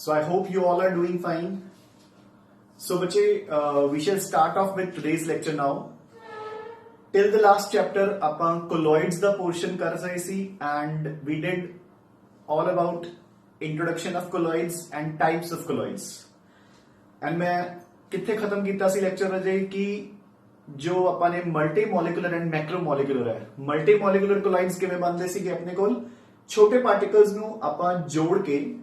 So I hope you all are doing fine. So bache, we shall start off with today's lecture now. Till the last chapter ਆਪਾਂ colloids ਦਾ portion ਕਰ ਰਹੇ ਸੀ and we did all about introduction of colloids and types of colloids. And मैं ਕਿੱਥੇ ਖਤਮ ਕੀਤਾ ਸੀ lecture ਅਜੇ ਕਿ ਜੋ ਆਪਾਂ ਨੇ multi molecular and Macro molecular ਹੈ ਮਲਟੀ ਮੋਲੀਕੂਲਰ colloids ਕਿਵੇਂ ਬਣਦੇ ਸੀਗੇ ਆਪਣੇ ਕੋਲ ਛੋਟੇ ਪਾਰਟੀਕਲਸ ਨੂੰ ਆਪਾਂ ਜੋੜ ਕੇ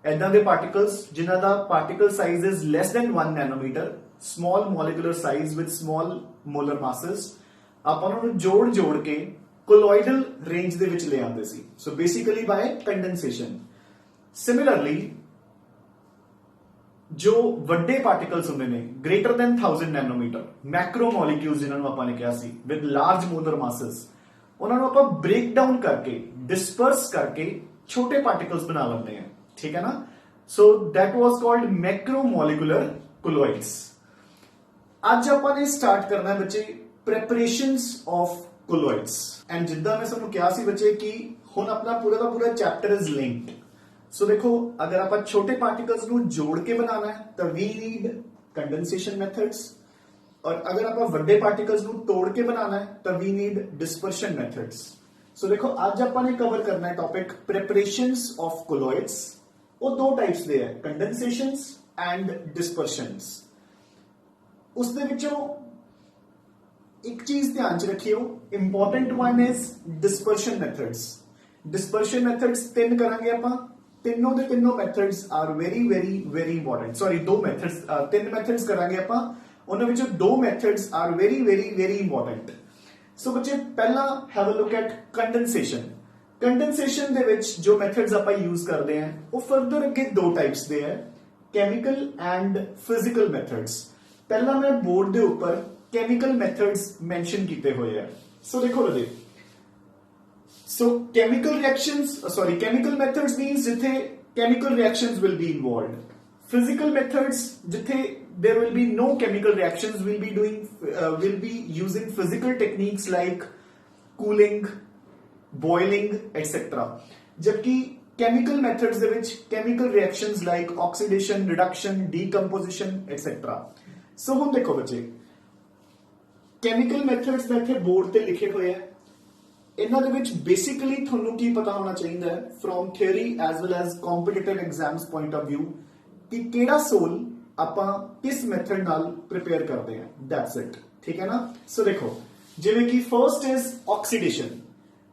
ਇਦਾਂ ਦੇ ਪਾਰਟੀਕਲਸ ਜਿਨ੍ਹਾਂ ਦਾ particle size is less than 1 nanometre small molecular size with small molar masses ਆਪਾਂ ਉਹਨਾਂ ਨੂੰ ਜੋੜ ਕੇ ਕੋਲੋਇਡਲ ਰੇਂਜ ਦੇ ਵਿੱਚ ਲੈ ਆਉਂਦੇ ਸੀ ਸੋ ਬੇਸਿਕਲੀ ਬਾय ਕੰਡੈਂਸੇਸ਼ਨ ਸਿਮਿਲਰਲੀ ਜੋ ਵੱਡੇ ਪਾਰਟੀਕਲਸ ਹੁੰਦੇ ਨੇ greater then 1000 nanometre Macro molecules ਜਿਨ੍ਹਾਂ ਨੂੰ ਆਪਾਂ ਨੇ ਕਿਹਾ ਸੀ ਵਿਦ ਲਾਰਜ ਮੋਲਰ ਮਾਸਸ ਉਹਨਾਂ ਨੂੰ ਆਪਾਂ ਬ੍ਰੇਕ ਡਾਊਨ ਕਰਕੇ ਡਿਸਪਰਸ ਕਰਕੇ ਛੋਟੇ ਪਾਰਟੀਕਲਸ ਬਣਾ ਲੈਂਦੇ ਆ ठीक है ना so that was called macromolecular colloids आज ਆਪਾਂ ਨੇ ਸਟਾਰਟ ਕਰਨਾ ਹੈ ਬੱਚੇ ਪ੍ਰੈਪਰੇਸ਼ਨਸ ਆਫ ਕੋਲੋਇਡਸ ਐਂਡ ਜਿੱਦਾਂ ਮੈਂ ਤੁਹਾਨੂੰ ਕਿਹਾ ਸੀ ਬੱਚੇ ਕਿ ਹੁਣ ਆਪਣਾ ਪੂਰਾ ਦਾ ਪੂਰਾ ਚੈਪਟਰ ਇਜ਼ ਲਿੰਕਡ ਸੋ ਦੇਖੋ ਅਗਰ ਆਪਾਂ ਛੋਟੇ ਪਾਰਟੀਕਲਸ ਨੂੰ ਜੋੜ ਕੇ ਬਣਾਉਣਾ ਹੈ ਤਾਂ ਵੀ ਨੀਡ ਕੰਡੈਂਸੇਸ਼ਨ ਮੈਥਡਸ ਔਰ ਅਗਰ ਆਪਾਂ ਵੱਡੇ ਪਾਰਟੀਕਲਸ ਨੂੰ ਤੋੜ ਕੇ ਬਣਾਉਣਾ ਹੈ ਤਾਂ ਵੀ ਨੀਡ ਡਿਸਪਰਸ਼ਨ ਮੈਥਡਸ ਸੋ ਦੇਖੋ ਅੱਜ ਆਪਾਂ ਨੇ ਕਵਰ ਕਰਨਾ ਹੈ ਟੌਪਿਕ ਪ੍ਰੈਪਰੇਸ਼ਨਸ ਆਫ ਕੋਲੋਇਡਸ ਉਹ ਦੋ ਟਾਈਪਸ ਦੇ ਹੈ ਕੰਡੈਂਸੇਸ਼ਨਸ ਐਂਡ ਡਿਸਪਰਸ਼ਨਸ ਉਸ ਦੇ ਵਿੱਚੋਂ ਇੱਕ ਚੀਜ਼ ਧਿਆਨ ਚ ਰੱਖਿਓ important one is dispersion methods ਤਿੰਨ ਕਰਾਂਗੇ ਆਪਾਂ ਤਿੰਨੋਂ ਦੇ ਤਿੰਨੋਂ methods are very important sorry ਤਿੰਨ ਮੈਥਡਸ ਕਰਾਂਗੇ ਆਪਾਂ ਉਹਨਾਂ ਵਿੱਚੋਂ ਦੋ ਮੈਥਡਸ ਆਰ ਵੈਰੀ ਇੰਪੋਰਟੈਂਟ ਸੋ ਬੱਚੇ ਪਹਿਲਾ ਹੈਵ ਅ ਲੁੱਕ ਐਟ ਕੰਡੈਂਸੇਸ਼ਨ ਦੇ ਵਿੱਚ ਜੋ ਮੈਥਡਸ ਆਪਾਂ ਯੂਜ਼ ਕਰਦੇ ਆ ਉਹ ਫਰਦਰ ਅੱਗੇ ਦੋ ਟਾਈਪਸ ਦੇ ਹੈ ਕੈਮੀਕਲ ਐਂਡ ਫਿਜ਼ੀਕਲ ਮੈਥਡਸ ਪਹਿਲਾਂ ਮੈਂ ਬੋਰਡ ਦੇ ਉੱਪਰ ਕੈਮੀਕਲ ਮੈਥਡਸ ਮੈਂਸ਼ਨ ਕੀਤੇ ਹੋਏ ਆ ਸੋ ਦੇਖੋ ਬਦੇ ਸੋ ਕੈਮੀਕਲ ਮੈਥਡਸ ਮੀਨਸ ਜਿੱਥੇ chemical reactions will be involved physical methods jithe there will be no chemical reactions will be using physical techniques like cooling boiling etc jabki chemical methods de vich chemical reactions like oxidation reduction decomposition etc so hun dekho bache chemical methods da ਇੱਥੇ board ਤੇ ਲਿਖੇ ਹੋਏ ਹੈ ਇਹਨਾਂ ਦੇ ਵਿੱਚ basically ਤੁਹਾਨੂੰ ਕੀ ਪਤਾ ਹੋਣਾ ਚਾਹੀਦਾ ਹੈ from theory as well as competitive exams point of view ਕਿ ਕਿਹੜਾ ਸੋਲ ਆਪਾਂ ਕਿਸ ਮੈਥਡ ਨਾਲ ਪ੍ਰਿਪੇਅਰ ਕਰਦੇ ਹਾਂ ਦੈਟਸ ਇਟ ਠੀਕ ਹੈ ਨਾ ਸੋ ਦੇਖੋ ਜਿਵੇਂ ਕਿ ਫਰਸਟ ਇਜ਼ ਆਕਸੀਡੇਸ਼ਨ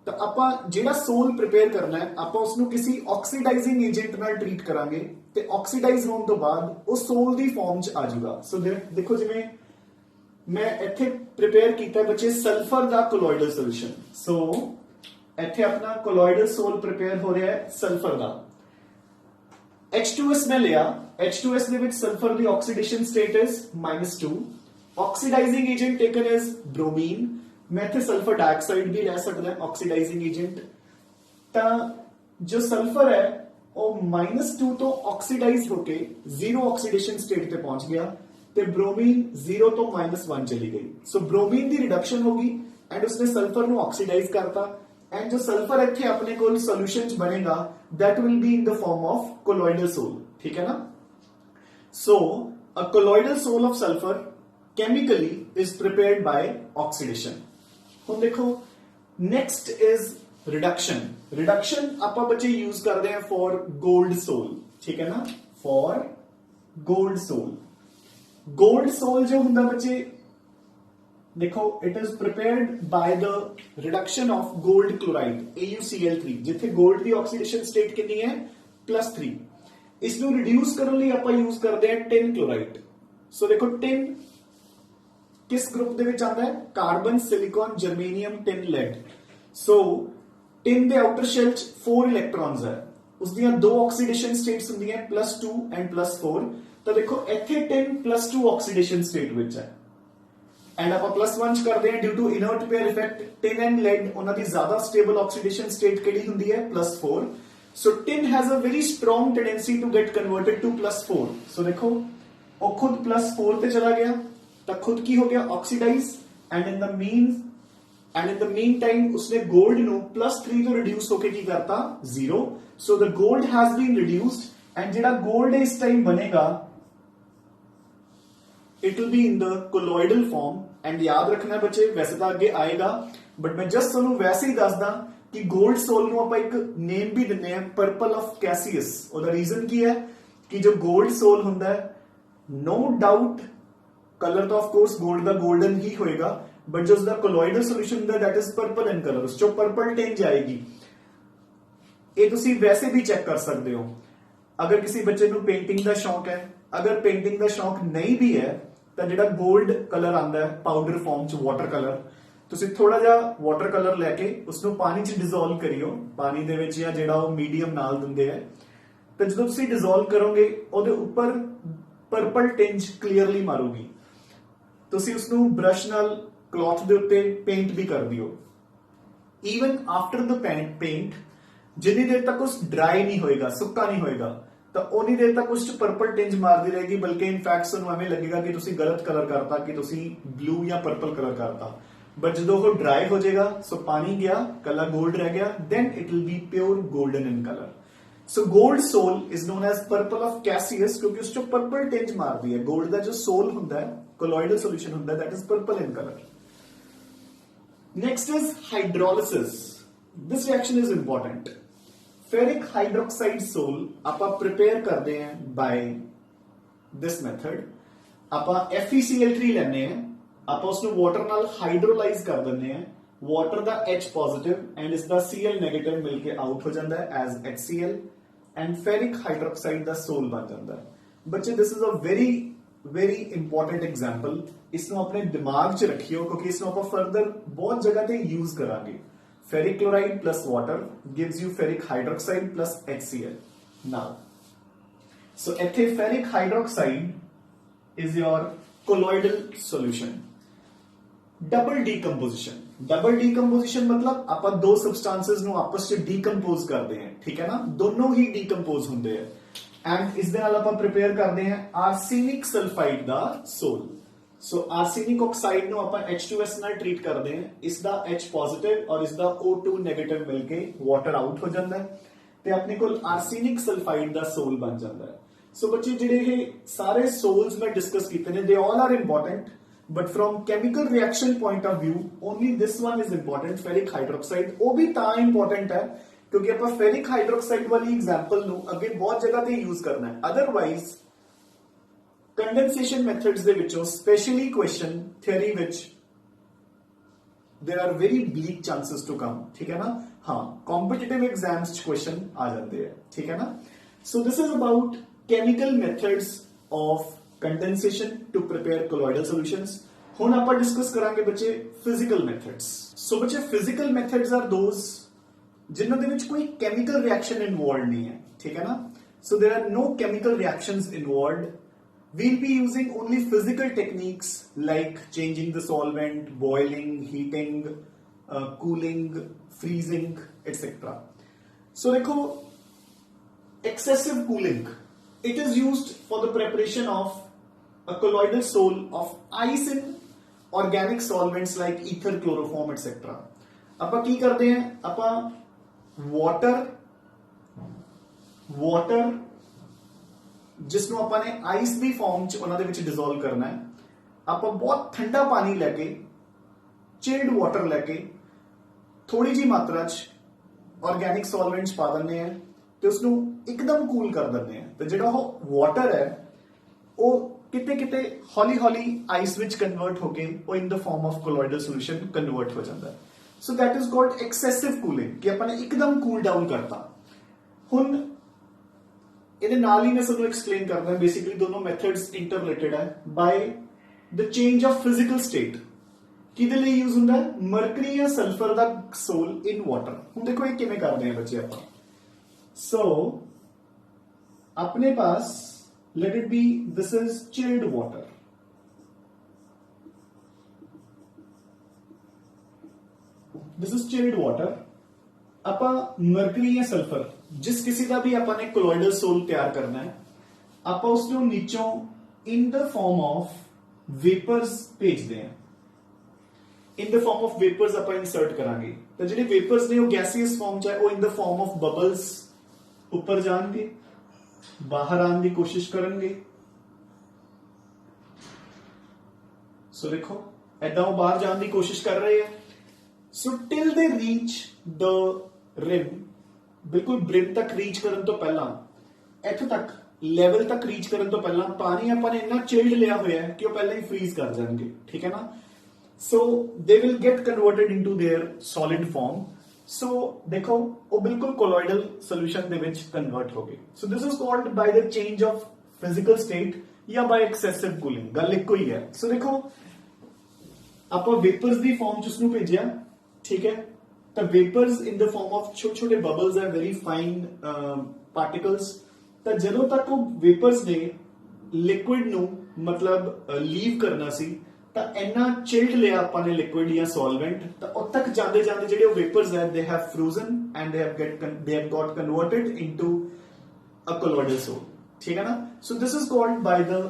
ਤਾਂ ਆਪਾਂ ਜਿਹੜਾ ਸੋਲ ਪ੍ਰਿਪੇਅਰ ਕਰਨਾ ਹੈ ਆਪਾਂ ਉਸ ਨੂੰ ਕਿਸੇ ਆਕਸੀਡਾਈਜ਼ਿੰਗ ਏਜੰਟ ਨਾਲ ਟ੍ਰੀਟ ਕਰਾਂਗੇ ਤੇ ਆਕਸੀਡਾਈਜ਼ ਹੋਣ ਤੋਂ ਬਾਅਦ ਉਹ ਸੋਲ ਦੀ ਫਾਰਮ 'ਚ ਆ ਜਾਊਗਾ ਸੋ ਦੇਖੋ ਜਿਵੇਂ ਮੈਂ ਇੱਥੇ ਪ੍ਰਿਪੇਅਰ ਕੀਤਾ ਬੱਚੇ ਸਲਫਰ ਦਾ ਕੋਲੋਇਡਲ ਸੋਲੂਸ਼ਨ ਸੋ ਇੱਥੇ ਆਪਣਾ ਕੋਲੋਇਡਲ ਸੋਲ ਪ੍ਰਿਪੇਅਰ ਹੋ ਰਿਹਾ ਹੈ ਸਲਫਰ ਦਾ H2S में लिया H2S ਦੇ ਵਿੱਚ ਸਲਫਰ ਦੀ oxidation state is -2 oxidising agent taken is bromine ਮੈਂ ਇੱਥੇ ਸਲਫਰ ਡਾਈਆਕਸਾਈਡ ਵੀ ਲੈ ਸਕਦਾ ਆਕਸੀਡਾਈਜ਼ਿੰਗ ਏਜੰਟ ਤਾਂ ਜੋ ਸਲਫਰ ਹੈ ਉਹ -2 ਤੋਂ ਆਕਸੀਡਾਈਜ਼ ਹੋ ਕੇ 0 ਆਕਸੀਡੇਸ਼ਨ ਸਟੇਟ ਤੇ ਪਹੁੰਚ ਗਿਆ ਤੇ ਬ੍ਰੋਮੀਨ 0 ਤੋਂ -1 ਚਲੀ ਗਈ ਸੋ ਬ੍ਰੋਮੀਨ ਦੀ ਰਿਡਕਸ਼ਨ ਹੋ ਗਈ ਐਂਡ ਉਸਨੇ ਸਲਫਰ ਨੂੰ ਆਕਸੀਡਾਈਜ਼ ਕਰਤਾ and जो सल्फर ਇੱਥੇ ਆਪਣੇ ਕੋਲ ਸੋਲੂਸ਼ਨ ਚ ਬਣੇਗਾ that will be in the form of colloidal soul ਠੀਕ ਹੈ ਨਾ so a colloidal soul of sulfur chemically is prepared by oxidation ਹੁਣ ਦੇਖੋ next is reduction ਆਪਾਂ ਬੱਚੇ ਯੂਜ਼ ਕਰਦੇ ਹਾਂ for gold soul ਠੀਕ ਹੈ ਨਾ for gold soul ਜੋ ਹੁੰਦਾ ਬੱਚੇ देखो it is prepared by the reduction of gold chloride AuCl3 ਜਿੱਥੇ gold ਦੀ oxidation state ਕਿੰਨੀ ਹੈ +3 ਇਸ ਨੂੰ reduce ਕਰਨ ਲਈ ਆਪਾਂ use ਕਰਦੇ ਹਾਂ tin chloride ਸੋ ਦੇਖੋ tin ਕਿਸ ਗਰੁੱਪ ਦੇ ਵਿੱਚ ਆਉਂਦਾ ਹੈ carbon silicon germanium tin lead ਸੋ tin ਦੇ ਆਊਟਰ ਸ਼ੈਲ 'ਚ 4 ਇਲੈਕਟ੍ਰੋਨਸ ਹੈ ਉਸ ਦੀਆਂ ਦੋ ਆਕਸੀਡੇਸ਼ਨ ਸਟੇਟਸ ਹੁੰਦੀਆਂ +2 ਐਂਡ +4 ਤਾਂ ਦੇਖੋ ਇੱਥੇ tin +2 ਆਕਸੀਡੇਸ਼ਨ ਸਟੇਟ ਵਿੱਚ ਹੈ एंड आप +1 ਚ ਕਰਦੇ ਹਾਂ due to inert pair effect tin and lead ਉਹਨਾਂ ਦੀ ਜ਼ਿਆਦਾ ਸਟੇਬਲ ਆਕਸੀਡੇਸ਼ਨ ਸਟੇਟ ਕਿਹੜੀ ਹੁੰਦੀ ਹੈ +4 ਸੋ tin has a very strong tendency to get converted to +4 ਸੋ ਦੇਖੋ ਉਹ ਖੁਦ +4 ਤੇ ਚਲਾ ਗਿਆ ਤਾਂ ਖੁਦ ਕੀ ਹੋ ਗਿਆ oxidise and in the mean time ਉਸਨੇ 골ਡ ਨੂੰ +3 ਤੋਂ ਰਿਡਿਊਸ ਹੋ ਕੇ ਕੀ ਕਰਤਾ 0 ਸੋ ਦ 골ਡ ਹੈਜ਼ ਬੀਨ ਰਿਡਿਊਸਡ एंड जेड़ा गोल्ड इस टाइम बनेगा it will be in the colloidal form. And याद रखना बच्चे, वैसे तो आगे आएगा बट मैं जस्ट ਤੁਹਾਨੂੰ वैसे ही दसदा कि गोल्ड सोल ਨੂੰ ਆਪਾਂ ਇੱਕ ਨੇਮ ਵੀ ਦਿੰਨੇ ਆ पर्पल ऑफ कैसियस। ਉਹਦਾ ਰੀਜ਼ਨ ਕੀ ਹੈ कि जो गोल्ड सोल ਹੁੰਦਾ ਹੈ नो डाउट कलर तो ऑफ कोर्स गोल्ड ਦਾ गोल्डन ही होएगा बट जो उसका कोलॉइडल सॉल्यूशन ਹੁੰਦਾ that is purple in colour, ਉਸ ਚੋਂ पर्पल टिंज आएगी। ਇਹ ਤੁਸੀਂ ਵੈਸੇ ਵੀ ਚੈੱਕ ਕਰ ਸਕਦੇ ਹੋ। ਅਗਰ ਕਿਸੇ ਬੱਚੇ ਨੂੰ ਪੇਂਟਿੰਗ ਦਾ ਸ਼ੌਕ ਹੈ, ਅਗਰ ਪੇਂਟਿੰਗ ਦਾ ਸ਼ੌਕ ਨਹੀਂ ਵੀ ਹੈ ਤਾਂ ਜਿਹੜਾ 골ਡ ਕਲਰ ਆਂਦਾ ਹੈ ਪਾਊਡਰ ਫਾਰਮ ਚ ਵਾਟਰ ਕਲਰ, ਤੁਸੀਂ ਥੋੜਾ ਜਿਹਾ ਵਾਟਰ ਕਲਰ ਲੈ ਕੇ ਉਸ ਨੂੰ ਪਾਣੀ ਚ ਡਿਸੋਲਵ ਕਰਿਓ, ਪਾਣੀ ਦੇ ਵਿੱਚ ਜਾਂ ਜਿਹੜਾ ਉਹ ਮੀਡੀਅਮ ਨਾਲ ਦਿੰਦੇ ਆ, ਤਾਂ ਜਦੋਂ ਤੁਸੀਂ ਡਿਸੋਲਵ ਕਰੋਗੇ ਉਹਦੇ ਉੱਪਰ ਪਰਪਲ ਟਿੰਜ ਕਲੀਅਰਲੀ ਮਾਰੂਗੀ। ਤੁਸੀਂ ਉਸ ਨੂੰ ਬ੍ਰਸ਼ ਨਾਲ ਕਲੌਥ ਦੇ ਉੱਤੇ ਪੇਂਟ ਵੀ ਕਰ ਦਿਓ। ਈਵਨ ਆਫਟਰ ਦ ਪੇਂਟ ਜਿੰਨੀ ਦੇਰ ਤੱਕ ਉਸ ਡਰਾਈ ਨਹੀਂ ਹੋਏਗਾ, ਸੁੱਕਾ ਨਹੀਂ ਹੋਏਗਾ, ਤਾਂ ਉਨੀ ਦੇਰ ਤੱਕ ਉਸ ਚ ਪਰਪਲ ਟਿੰਜ ਮਾਰਦੀ ਰਹੇਗੀ। ਬਲਕਿ ਇਨਫੈਕਟ ਤੁਹਾਨੂੰ ਐਵੇਂ ਲੱਗੇਗਾ ਕਿ ਤੁਸੀਂ ਗਲਤ ਕਲਰ ਕਰਤਾ, ਕਿ ਤੁਸੀਂ ਬਲੂ ਜਾਂ ਪਰਪਲ ਕਲਰ ਕਰਤਾ। ਬਟ ਜਦੋਂ ਉਹ ਡਰਾਈ ਹੋ ਜਾਏਗਾ, ਸੋ ਪਾਣੀ ਗਿਆ, ਕੱਲਾ 골ਡ ਰਹਿ ਗਿਆ, then it will be pure golden in color. So gold soul is known as purple of Cassius ਕਿਉਂਕਿ ਉਸ ਚੋਂ ਪਰਪਲ ਟਿੰਜ ਮਾਰਦੀ ਹੈ। 골ਡ ਦਾ ਜੋ ਸੋਲ ਹੁੰਦਾ ਹੈ, ਕੋਲੋਇਡਲ ਸੋਲੂਸ਼ਨ ਹੁੰਦਾ ਹੈ, that is purple in color. Next is hydrolysis. This reaction is important. Ferric hydroxide sol ਆਪਾਂ प्रिपेयर करते हैं by this method. ਆਪਾਂ FeCl3 ਲੈਣੇ ਆ, ਆਪਾਂ ਉਸ ਨੂੰ ਵਾਟਰ ਨਾਲ ਹਾਈਡਰੋਲਾਈਜ਼ ਕਰ ਦਿੰਦੇ ਆ। ਵਾਟਰ ਦਾ H ਪੋਜ਼ਿਟਿਵ ਐਂਡ ਇਸ ਦਾ Cl ਨੈਗੇਟਿਵ ਮਿਲ ਕੇ ਆਊਟ ਹੋ ਜਾਂਦਾ ਹੈ as HCl and ferric hydroxide ਦਾ ਸੋਲ ਬਣ ਜਾਂਦਾ ਹੈ। ਬੱਚੇ this is a very important example. ਇਸ ਨੂੰ ਆਪਣੇ ਦਿਮਾਗ 'ਚ ਰੱਖਿਓ ਕਿਉਂਕਿ ਇਸ ਨੂੰ ਆਪਾਂ ਫਰਦਰ ਬਹੁਤ ਜਗ੍ਹਾ ਤੇ ਯੂਜ਼ ਕਰਾਂਗੇ। Ferric chloride plus water gives you ferric hydroxide plus HCl. Now, so ਇੱਥੇ ferric hydroxide is your colloidal solution. Double decomposition. Double decomposition मतलब ਆਪਾਂ ਦੋ substances ਨੂੰ ਆਪਸ ਚ decompose ਕਰਦੇ ਹਾਂ, ਠੀਕ ਹੈ ਨਾ, ਦੋਨੋਂ ਹੀ decompose ਹੁੰਦੇ ਆ। ਐਂਡ ਇਸ ਦੇ ਨਾਲ ਆਪਾਂ prepare ਕਰਦੇ ਹਾਂ arsenic sulfide ਦਾ ਸੋਲ। ਸੋ ਆਰਸੈਨਿਕ ਆਕਸਾਈਡ ਨੂੰ ਆਪਾਂ H2S ਨਾਲ ਟ੍ਰੀਟ ਕਰਦੇ ਹਾਂ, ਇਸ ਦਾ H ਪੋਜ਼ਿਟਿਵ ਔਰ ਇਸ ਦਾ O2 ਨੈਗੇਟਿਵ ਮਿਲ ਕੇ ਵਾਟਰ ਆਊਟ ਹੋ ਜਾਂਦਾ ਹੈ ਤੇ ਆਪਣੇ ਕੋਲ ਆਰਸੈਨਿਕ ਸਲਫਾਈਡ ਦਾ ਸੋਲ ਬਣ ਜਾਂਦਾ ਹੈ। ਸੋ ਬੱਚੇ ਜਿਹੜੇ ਇਹ ਸਾਰੇ ਸੋਲਸ ਮੈਂ ਡਿਸਕਸ ਕੀਤੇ ਨੇ, they all are important but from chemical reaction point of view only this one is important, ferric hydroxide. ਉਹ ਵੀ ਤਾਂ ਇੰਪੋਰਟੈਂਟ ਹੈ ਕਿਉਂਕਿ ਆਪਾਂ ਫੈਰਿਕ ਹਾਈਡਰੋਕਸਾਈਡ ਵਾਲੀ ਐਗਜ਼ਾਮਪਲ ਨੂੰ ਅੱਗੇ ਬਹੁਤ ਜਗ੍ਹਾ ਤੇ ਯੂਜ਼ ਕਰਨਾ ਹੈ। ਅਦਰਵਾਈਜ਼ कंडेंसेशन मेथड्स ਦੇ ਵਿੱਚੋਂ ਸਪੈਸ਼ਲੀ ਕੁਐਸਚਨ ਥਿਉਰੀ ਵਿੱਚ there are very bleak chances to come, ਠੀਕ ਹੈ ਨਾ। ਹਾਂ, ਕੰਪੀਟੀਟਿਵ ਐਗਜ਼ਾਮਸ ਚ ਕੁਐਸਚਨ ਆ ਜਾਂਦੇ ਆ, ਠੀਕ ਹੈ ਨਾ। So this is about chemical methods of condensation to prepare colloidal solutions. ਹੁਣ ਆਪਾਂ ਡਿਸਕਸ ਕਰਾਂਗੇ ਬੱਚੇ physical methods. ਸੋ ਬੱਚੇ physical methods are those ਜਿਨ੍ਹਾਂ ਦੇ ਵਿੱਚ ਕੋਈ chemical reaction involved ਨਹੀਂ ਹੈ, ਠੀਕ ਹੈ ਨਾ। So there are no chemical reactions involved. We'll be using only physical techniques like changing the solvent, boiling, heating, cooling, freezing, etc. So देखो, excessive cooling, it is used for the preparation of a colloidal sol of ice in organic solvents like ether, chloroform, etc. ਆਪਾਂ ਕੀ ਕਰਦੇ हैं, ਆਪਾਂ water ਜਿਸਨੂੰ ਆਪਾਂ ਨੇ ice ਦੀ farm ਚ ਉਹਨਾਂ ਦੇ ਵਿੱਚ ਡਿਸੋਲਵ ਕਰਨਾ ਹੈ, ਆਪਾਂ ਬਹੁਤ ਠੰਡਾ ਪਾਣੀ ਲੈ ਕੇ, ਚਿਲਡ ਵਾਟਰ ਲੈ ਕੇ, ਥੋੜੀ ਜੀ ਮਾਤਰਾ ਚ ਆਰਗੈਨਿਕ ਸੋਲਵੈਂਟਸ ਪਾ ਦਿੰਦੇ ਆ ਤੇ ਉਸ ਨੂੰ ਇੱਕਦਮ ਕੂਲ ਕਰ ਦਿੰਦੇ ਆ। ਤੇ ਜਿਹੜਾ ਉਹ ਵਾਟਰ ਹੈ ਉਹ ਕਿਤੇ ਕਿਤੇ ਹੌਲੀ ਹੌਲੀ ਆਈਸ ਵਿੱਚ ਕਨਵਰਟ ਹੋ ਕੇ ਉਹ in the form of colloidal solution convert ਹੋ ਜਾਂਦਾ ਹੈ। So that is called excessive cooling ਕਿ ਆਪਾਂ ਨੇ ਇੱਕਦਮ ਕੂਲ ਡਾਊਨ ਕਰਤਾ। ਹੁਣ ਇਹਦੇ ਨਾਲ ਹੀ ਮੈਂ ਤੁਹਾਨੂੰ ਐਕਸਪਲੇਨ ਕਰਦਾ, ਬੇਸਿਕਲੀ ਦੋਨੋਂ ਮੈਥਡਸ ਇੰਟਰ ਰਿਲੇਟਡ ਹੈ ਬਾਈ the change of physical state. ਕਿਹਦੇ ਲਈ ਯੂਜ਼ ਹੁੰਦਾ ਹੈ, ਮਰਕਰੀ ਜਾਂ ਸਲਫਰ ਦਾ ਸੋਲ ਇਨ ਵਾਟਰ। ਹੁਣ ਦੇਖੋ ਇਹ ਕਿਵੇਂ ਕਰਦੇ ਆ ਬੱਚੇ ਆਪਾਂ। ਸੋ ਆਪਣੇ ਪਾਸ let it be this is chilled water, this is chilled water। ਆਪਾਂ ਮਰਕਰੀ ਜਾਂ ਸਲਫਰ ਜਿਸ ਕਿਸੇ ਦਾ ਵੀ ਆਪਾਂ ਨੇ ਕੋਲੋਇਡਲ ਸੋਲ ਤਿਆਰ ਕਰਨਾ ਹੈ, ਆਪਾਂ ਉਸ ਨੂੰ ਨੀਚੋਂ ਇਨ ਦ ਫਾਰਮ ਆਫ ਵੇਪਰਸ ਭੇਜਦੇ ਹਾਂ। ਇਨ ਦ ਫਾਰਮ ਆਫ ਵੇਪਰਸ ਆਪਾਂ ਇਨਸਰਟ ਕਰਾਂਗੇ ਤਾਂ ਜਿਹੜੇ ਵੇਪਰਸ ਨੇ ਉਹ ਗੈਸੀਅਸ ਫਾਰਮ ਚ ਹੈ, ਉਹ in the form of bubbles ਉੱਪਰ ਜਾਣਗੇ बाहर आने की कोशिश करेंगे। सो देखो ऐदा वो बाहर जाने की कोशिश कर रहे हैं। So till they reach the rim, बिल्कुल ब्रिम तक रीच करन तो पहला, इथों तक लेवल तक रीच करन तो पहला पानी ਆਪਾਂ ਨੇ ਇੰਨਾ चिल्ड लिया होया है कि वो पहले ही फ्रीज कर जाएंगे, ठीक है ना। So they will get converted into their solid form. So देखो वो बिल्कुल कोलॉइडल सॉल्यूशन दे विच कन्वर्ट हो गए। So this is called by the change of physical state या बाय एक्सेसिव कूलिंग, गल इको ही है। सो देखो आप वेपर्स की फॉर्म च उसनू भेजिया, ठीक है, तो vapours in the form of छोटे छोटे बबल्स है, वेरी फाइन पार्टिकल्स। तो ਜਦੋਂ तक वो वेपर्स ने लिक्विड ਨੂੰ मतलब लीव करना सी ਤਾਂ ਇੰਨਾ ਚਿਲਡ ਲਿਆ ਆਪਾਂ ਨੇ ਲਿਕੁਇਡ ਜਾਂ ਸੋਲਵੈਂਟ, ਤਾਂ ਉਦ ਤੱਕ ਜਾਂਦੇ ਜਾਂਦੇ ਜਿਹੜੇ ਉਹ वेपर्स ਹੈ they have frozen and they have got converted into a colloidal sol, ठीक है ना। so this is called by the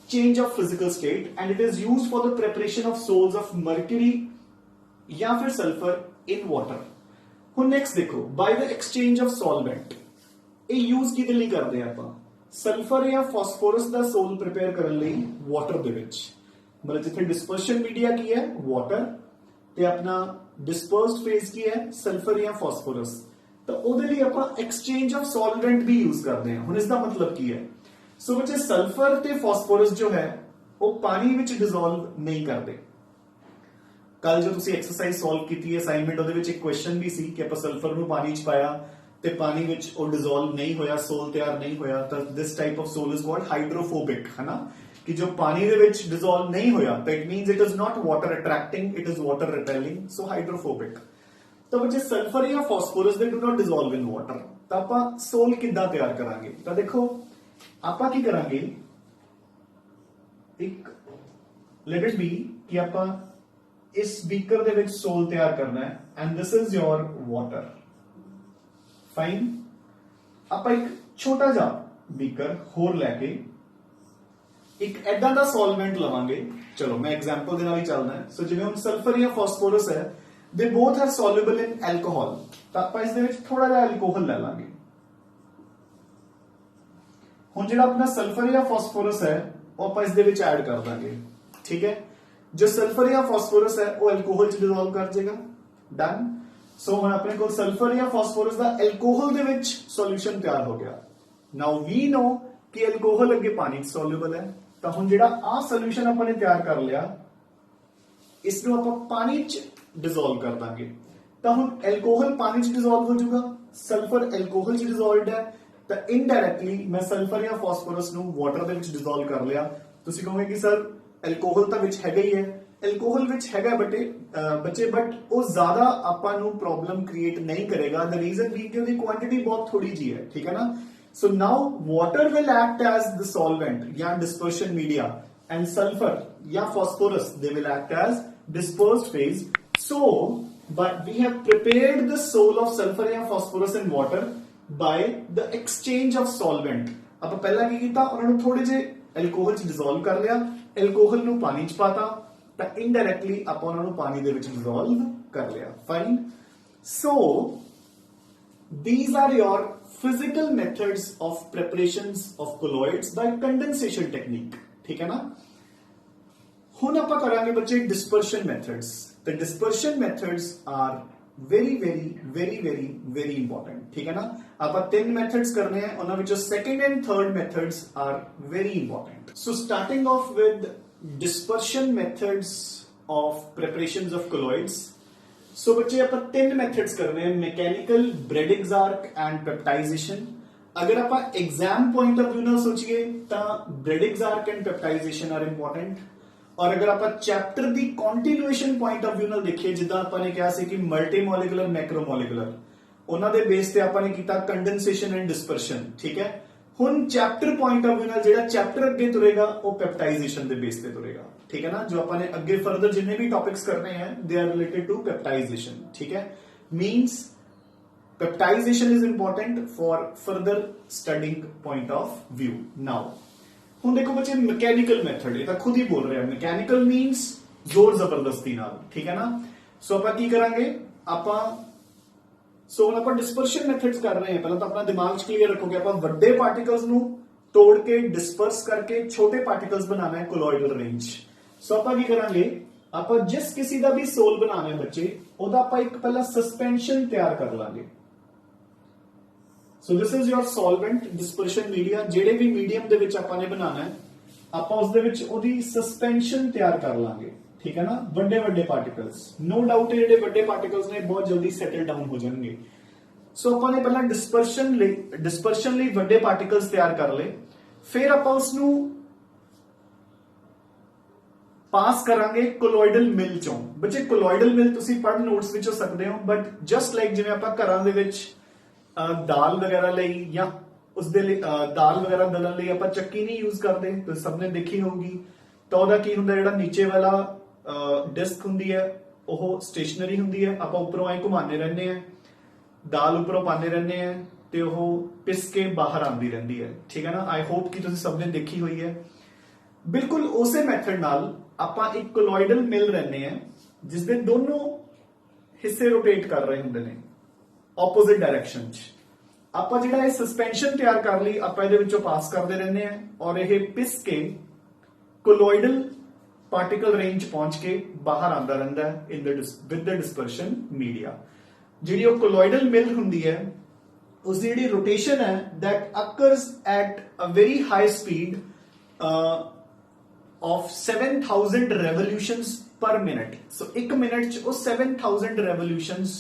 change of physical state and it is used for the preparation of sols of mercury या फिर sulphur in water। ਹੁਣ next देखो by the exchange of solvent, ਇਹ use ਕਿਹਦੇ ਲਈ ਕਰਦੇ ਆ ਆਪਾਂ, ਸਲਫਰ ਜਾਂ ਫਾਸਫੋਰਸ ਦਾ ਸੋਲ ਪ੍ਰਿਪੇਅਰ ਕਰਨ ਲਈ ਵਾਟਰ ਦੇ ਵਿੱਚ। मतलब जिथे डिस्पर्शन मीडिया की है वाटर ते अपना डिस्पर्स्ड फेज की है सल्फर या फॉस्फोरस, तो ਉਹਦੇ ਲਈ ਆਪਾਂ एक्सचेंज ऑफ सॉल्वेंट भी यूज करते हैं। ਹੁਣ ਇਸ ਦਾ ਮਤਲਬ ਕੀ ਹੈ, ਸੋ ਬੱਚੇ ਸਲਫਰ ਤੇ ਫਾਸਫੋਰਸ ਜੋ ਹੈ ਉਹ ਪਾਣੀ ਵਿੱਚ ਡਿਸੋਲਵ ਨਹੀਂ ਕਰਦੇ। ਕੱਲ ਜੋ ਤੁਸੀਂ ਐਕਸਰਸਾਈਜ਼ ਸੋਲਵ ਕੀਤੀ ਹੈ ਅਸਾਈਨਮੈਂਟ, ਉਹਦੇ ਵਿੱਚ ਇੱਕ ਕੁਐਸਚਨ ਵੀ ਸੀ ਕਿ ਆਪਾਂ ਸਲਫਰ ਨੂੰ ਪਾਣੀ 'ਚ ਪਾਇਆ ਤੇ ਪਾਣੀ ਵਿੱਚ ਉਹ ਡਿਸੋਲਵ ਨਹੀਂ ਹੋਇਆ, ਸੋਲ ਤਿਆਰ ਨਹੀਂ ਹੋਇਆ, ਤਾਂ this type of sol is called hydrophobic, है ना, कि जो पानी ਦੇ ਵਿੱਚ डिसॉल्व नहीं होया तो it means it is not water attracting, it is water repelling, so hydrophobic. तो बच्चे सल्फर या phosphorus they do not dissolve in water, तो ਆਪਾਂ सोल किद्दां तैयार करांगे, तो देखो ਆਪਾਂ ਕੀ ਕਰਾਂਗੇ, ਇੱਕ लेट इट बी कि ਆਪਾਂ इस बीकर ਦੇ ਵਿੱਚ सोल तैयार करना है and this is your water, fine. ਆਪਾਂ ਇੱਕ ਛੋਟਾ ਜਿਹਾ बीकर ਹੋਰ ਲੈ ਕੇ एक ऐदा दा सॉल्वेंट लवांगे। चलो मैं एग्जांपल दे नाल ही चलना है। सो जिवें हुण सल्फर या फास्फोरस है, they both are soluble in alcohol, तो आपां इस दे विच थोड़ा जिहा एल्कोहल ले लांगे। हुण जिहड़ा अपना सल्फर या फास्फोरस है वो आपां इस दे विच ऐड कर दांगे, ठीक है। जो सल्फर या फास्फोरस है वो एल्कोहल च डिसॉल्व कर जाएगा, डन। सो हुण अपने कोल सल्फर या फास्फोरस दा एल्कोहल दे विच सॉल्यूशन तैयार हो गया। नाउ वी नो कि एल्कोहल अगे पानी च सॉल्युबल है, तो हुण जिहड़ा आ सॉल्यूशन आपने तैयार कर लिया, इसनूं आपां पानी च डिसॉल्व कर दांगे, तो हुण एल्कोहल पानी च डिसॉल्व हो जाएगा, सल्फर एल्कोहल च डिसॉल्वड है, तो इनडायरेक्टली मैं सल्फर या फास्फोरस नूं वाटर दे विच डिसॉल्व कर लिया। तुसीं कहोगे कि सर एल्कोहल तां विच हैगा ही है, एल्कोहल विच हैगा बच्चे, बट वो ज्यादा आपां नूं प्रॉब्लम क्रिएट नहीं करेगा। द रीजन बीइंग कि उहदी क्वांटिटी बहुत थोड़ी जी है, ठीक है ना। So now water will act as the solvent या dispersion media and sulfur या phosphorus they will act as dispersed phase। So but we have prepared the sol of sulfur या phosphorus in water by the exchange of solvent। ਆਪਾਂ ਪਹਿਲਾਂ ਕੀ ਕੀਤਾ, ਉਹਨਾਂ ਨੂੰ ਥੋੜੇ ਜਿਹੇ ਐਲਕੋਹਲ ਚ ਡਿਸੋਲਵ ਕਰ ਲਿਆ, ਐਲਕੋਹਲ ਨੂੰ ਪਾਣੀ ਚ ਪਾਤਾ, ਤਾਂ ਇਨਡਾਇਰੈਕਟਲੀ ਆਪਾਂ ਉਹਨਾਂ ਨੂੰ ਪਾਣੀ ਦੇ ਵਿੱਚ ਡਿਸੋਲਵ ਕਰ ਲਿਆ, fine. So these are your physical methods of preparations of colloids by condensation technique, ठीक है ना। हुण आपां करांगे बच्चे dispersion methods। The dispersion methods are very very very very very important, ठीक है ना। आपां 3 methods करने हैं, उन्हां विचों second and third methods are very important। So starting off with dispersion methods of preparations of colloids। सो बच्चे आप 3 मेथड्स करने हैं, mechanical, Bredig's arc and peptization. अगर आप एग्जाम पॉइंट ऑफ व्यू ना सोचिए तो Bredig's arc and peptization are important, और अगर आप chapter the continuation point of view ना देखिए, जिद्दां आपने कहा सी कि मल्टीमोलिकुलर मैक्रोमोलिकुलर, उन्हां दे बेस ते आपने कीता कंडेंसेशन एंड डिस्पर्शन, ठीक है। हुण चैप्टर पॉइंट ऑफ व्यू नाल जिहड़ा चैप्टर अगे तुरेगा वो पेप्टाइजेशन दे बेस ते तुरेगा, ठीक है ना। जो अपने अगे फर्दर जिन्ने भी टॉपिक्स करने हैं they are related to peptization, ठीक है। Means peptization is important for further studying point of view. Now हुण देखो बच्चे मैकेनिकल मेथड, ये तो खुद ही बोल रहे हैं, मैकेनिकल मींस जोर जबरदस्ती नाल, ठीक है ना। सो आपां की करांगे, आपां ਸੋ ਹੁਣ ਆਪਾਂ ਡਿਸਪਰਸ਼ਨ ਮੈਥਡਸ ਕਰ ਰਹੇ ਹਾਂ। ਪਹਿਲਾਂ ਤਾਂ ਆਪਣਾ ਦਿਮਾਗ 'ਚ ਕਲੀਅਰ ਰੱਖੋ ਕਿ ਆਪਾਂ ਵੱਡੇ ਪਾਰਟੀਕਲਸ ਨੂੰ ਤੋੜ ਕੇ ਡਿਸਪਰਸ ਕਰਕੇ ਛੋਟੇ ਪਾਰਟੀਕਲਸ ਬਣਾਉਣਾ ਹੈ ਕੋਲੋਇਡਲ ਰੇਂਜ। ਸੋ ਆਪਾਂ ਕੀ ਕਰਾਂਗੇ, ਆਪਾਂ ਜਿਸ ਕਿਸੇ ਦਾ ਵੀ ਸੋਲ ਬਣਾਉਣਾ ਹੈ ਬੱਚੇ, ਉਹਦਾ ਆਪਾਂ ਇੱਕ ਪਹਿਲਾਂ ਸਸਪੈਂਸ਼ਨ ਤਿਆਰ ਕਰ ਲਾਂਗੇ। ਸੋ this is your ਸੋਲਵੈਂਟ dispersion media. ਜਿਹੜੇ ਵੀ ਮੀਡੀਅਮ ਦੇ ਵਿੱਚ ਆਪਾਂ ਨੇ ਬਣਾਉਣਾ ਹੈ, ਆਪਾਂ ਉਸ ਦੇ ਵਿੱਚ ਉਹਦੀ ਸਸਪੈਂਸ਼ਨ ਤਿਆਰ ਕਰ ਲਾਂਗੇ, ਠੀਕ ਹੈ ਨਾ। ਵੱਡੇ ਵੱਡੇ ਪਾਰਟੀਕਲਸ, ਨੋ ਡਾਊਟ ਜਿਹੜੇ ਵੱਡੇ ਪਾਰਟੀਕਲਸ ਨੇ ਬਹੁਤ ਜਲਦੀ ਸੈਟਲ ਡਾਊਨ ਹੋ ਜਾਣਗੇ। ਸੋ ਆਪਾਂ ਨੇ ਪਹਿਲਾਂ ਡਿਸਪਰਸ਼ਨ ਲਈ ਵੱਡੇ ਪਾਰਟੀਕਲਸ ਤਿਆਰ ਕਰ ਲਏ, ਫਿਰ ਆਪਾਂ ਉਸ ਨੂੰ ਪਾਸ ਕਰਾਂਗੇ ਕੋਲੋਇਡਲ ਮਿਲ ਚੋਂ। ਬੱਚੇ ਕੋਲੋਇਡਲ ਮਿਲ ਤੁਸੀਂ ਪੜ੍ਹ ਨੋਟਸ ਵਿੱਚੋਂ ਸਕਦੇ ਹੋ, ਬਟ ਜਸਟ ਲਾਈਕ ਜਿਵੇਂ ਆਪਾਂ ਘਰਾਂ ਦੇ ਵਿੱਚ ਦਾਲ ਵਗੈਰਾ ਲਈ ਜਾਂ ਉਸਦੇ ਲਈ ਦਾਲ ਵਗੈਰਾ ਦਲਣ ਲਈ ਆਪਾਂ ਚੱਕੀ ਨਹੀਂ ਯੂਜ਼ ਕਰਦੇ, ਤੁਸੀਂ ਸਭ ਨੇ ਦੇਖੀ ਹੋਊਗੀ। ਤਾਂ ਉਹਦਾ ਕੀ ਹੁੰਦਾ, ਜਿਹੜਾ ਨੀਚੇ ਵਾਲਾ ਡਿਸਕ ਹੁੰਦੀ ਹੈ ਉਹ ਸਟੇਸ਼ਨਰੀ ਹੁੰਦੀ ਹੈ, ਆਪਾਂ ਉੱਪਰੋਂ ਐ ਘੁਮਾਉਂਦੇ ਰਹਿੰਦੇ ਆ, ਦਾਲ ਉੱਪਰੋਂ ਪਾਉਂਦੇ ਰਹਿੰਦੇ ਆ ਤੇ ਉਹ ਪਿਸ ਕੇ ਬਾਹਰ ਆਉਂਦੀ ਰਹਿੰਦੀ ਹੈ, ਠੀਕ ਹੈ ਨਾ। ਆਈ ਹੋਪ ਕਿ ਤੁਸੀਂ ਸਭ ਨੇ ਦੇਖੀ ਹੋਈ ਹੈ। ਬਿਲਕੁਲ ਉਸੇ ਮੈਥਡ ਨਾਲ ਆਪਾਂ ਇੱਕ ਕੋਲੋਇਡਲ ਮਿਲ ਰਹਿੰਦੇ ਆ ਜਿਸ ਦੇ ਦੋਨੋਂ ਹਿੱਸੇ ਰੋਟੇਟ ਕਰ ਰਹੇ ਹੁੰਦੇ ਨੇ ਆਪੋਜ਼ਿਟ ਡਾਇਰੈਕਸ਼ਨ 'ਚ। ਆਪਾਂ ਜਿਹੜਾ ਇਹ ਸਸਪੈਂਸ਼ਨ ਤਿਆਰ ਕਰ ਲਈ, ਆਪਾਂ ਇਹਦੇ ਵਿੱਚੋਂ ਪਾਸ ਕਰਦੇ ਰਹਿੰਦੇ ਆ ਔਰ ਇਹ ਪਿਸ ਕੇ ਕੋਲੋਇਡਲ ਪਾਰਟੀਕਲ ਰੇਂਜ ਪਹੁੰਚ ਕੇ ਬਾਹਰ ਆਉਂਦਾ ਰਹਿੰਦਾ ਹੈ ਵਿਦ ਦ ਡਿਸਪਰਸ਼ਨ ਮੀਡੀਆ। ਜਿਹੜੀ ਉਹ ਕੋਲੋਇਡਲ ਮਿਲ ਹੁੰਦੀ ਹੈ, ਉਸ ਦੀ ਜਿਹੜੀ ਰੋਟੇਸ਼ਨ ਹੈ that occurs at a very high speed of 7000 revolutions per minute। so 1 minute 'ਚ ਉਹ 7000 revolutions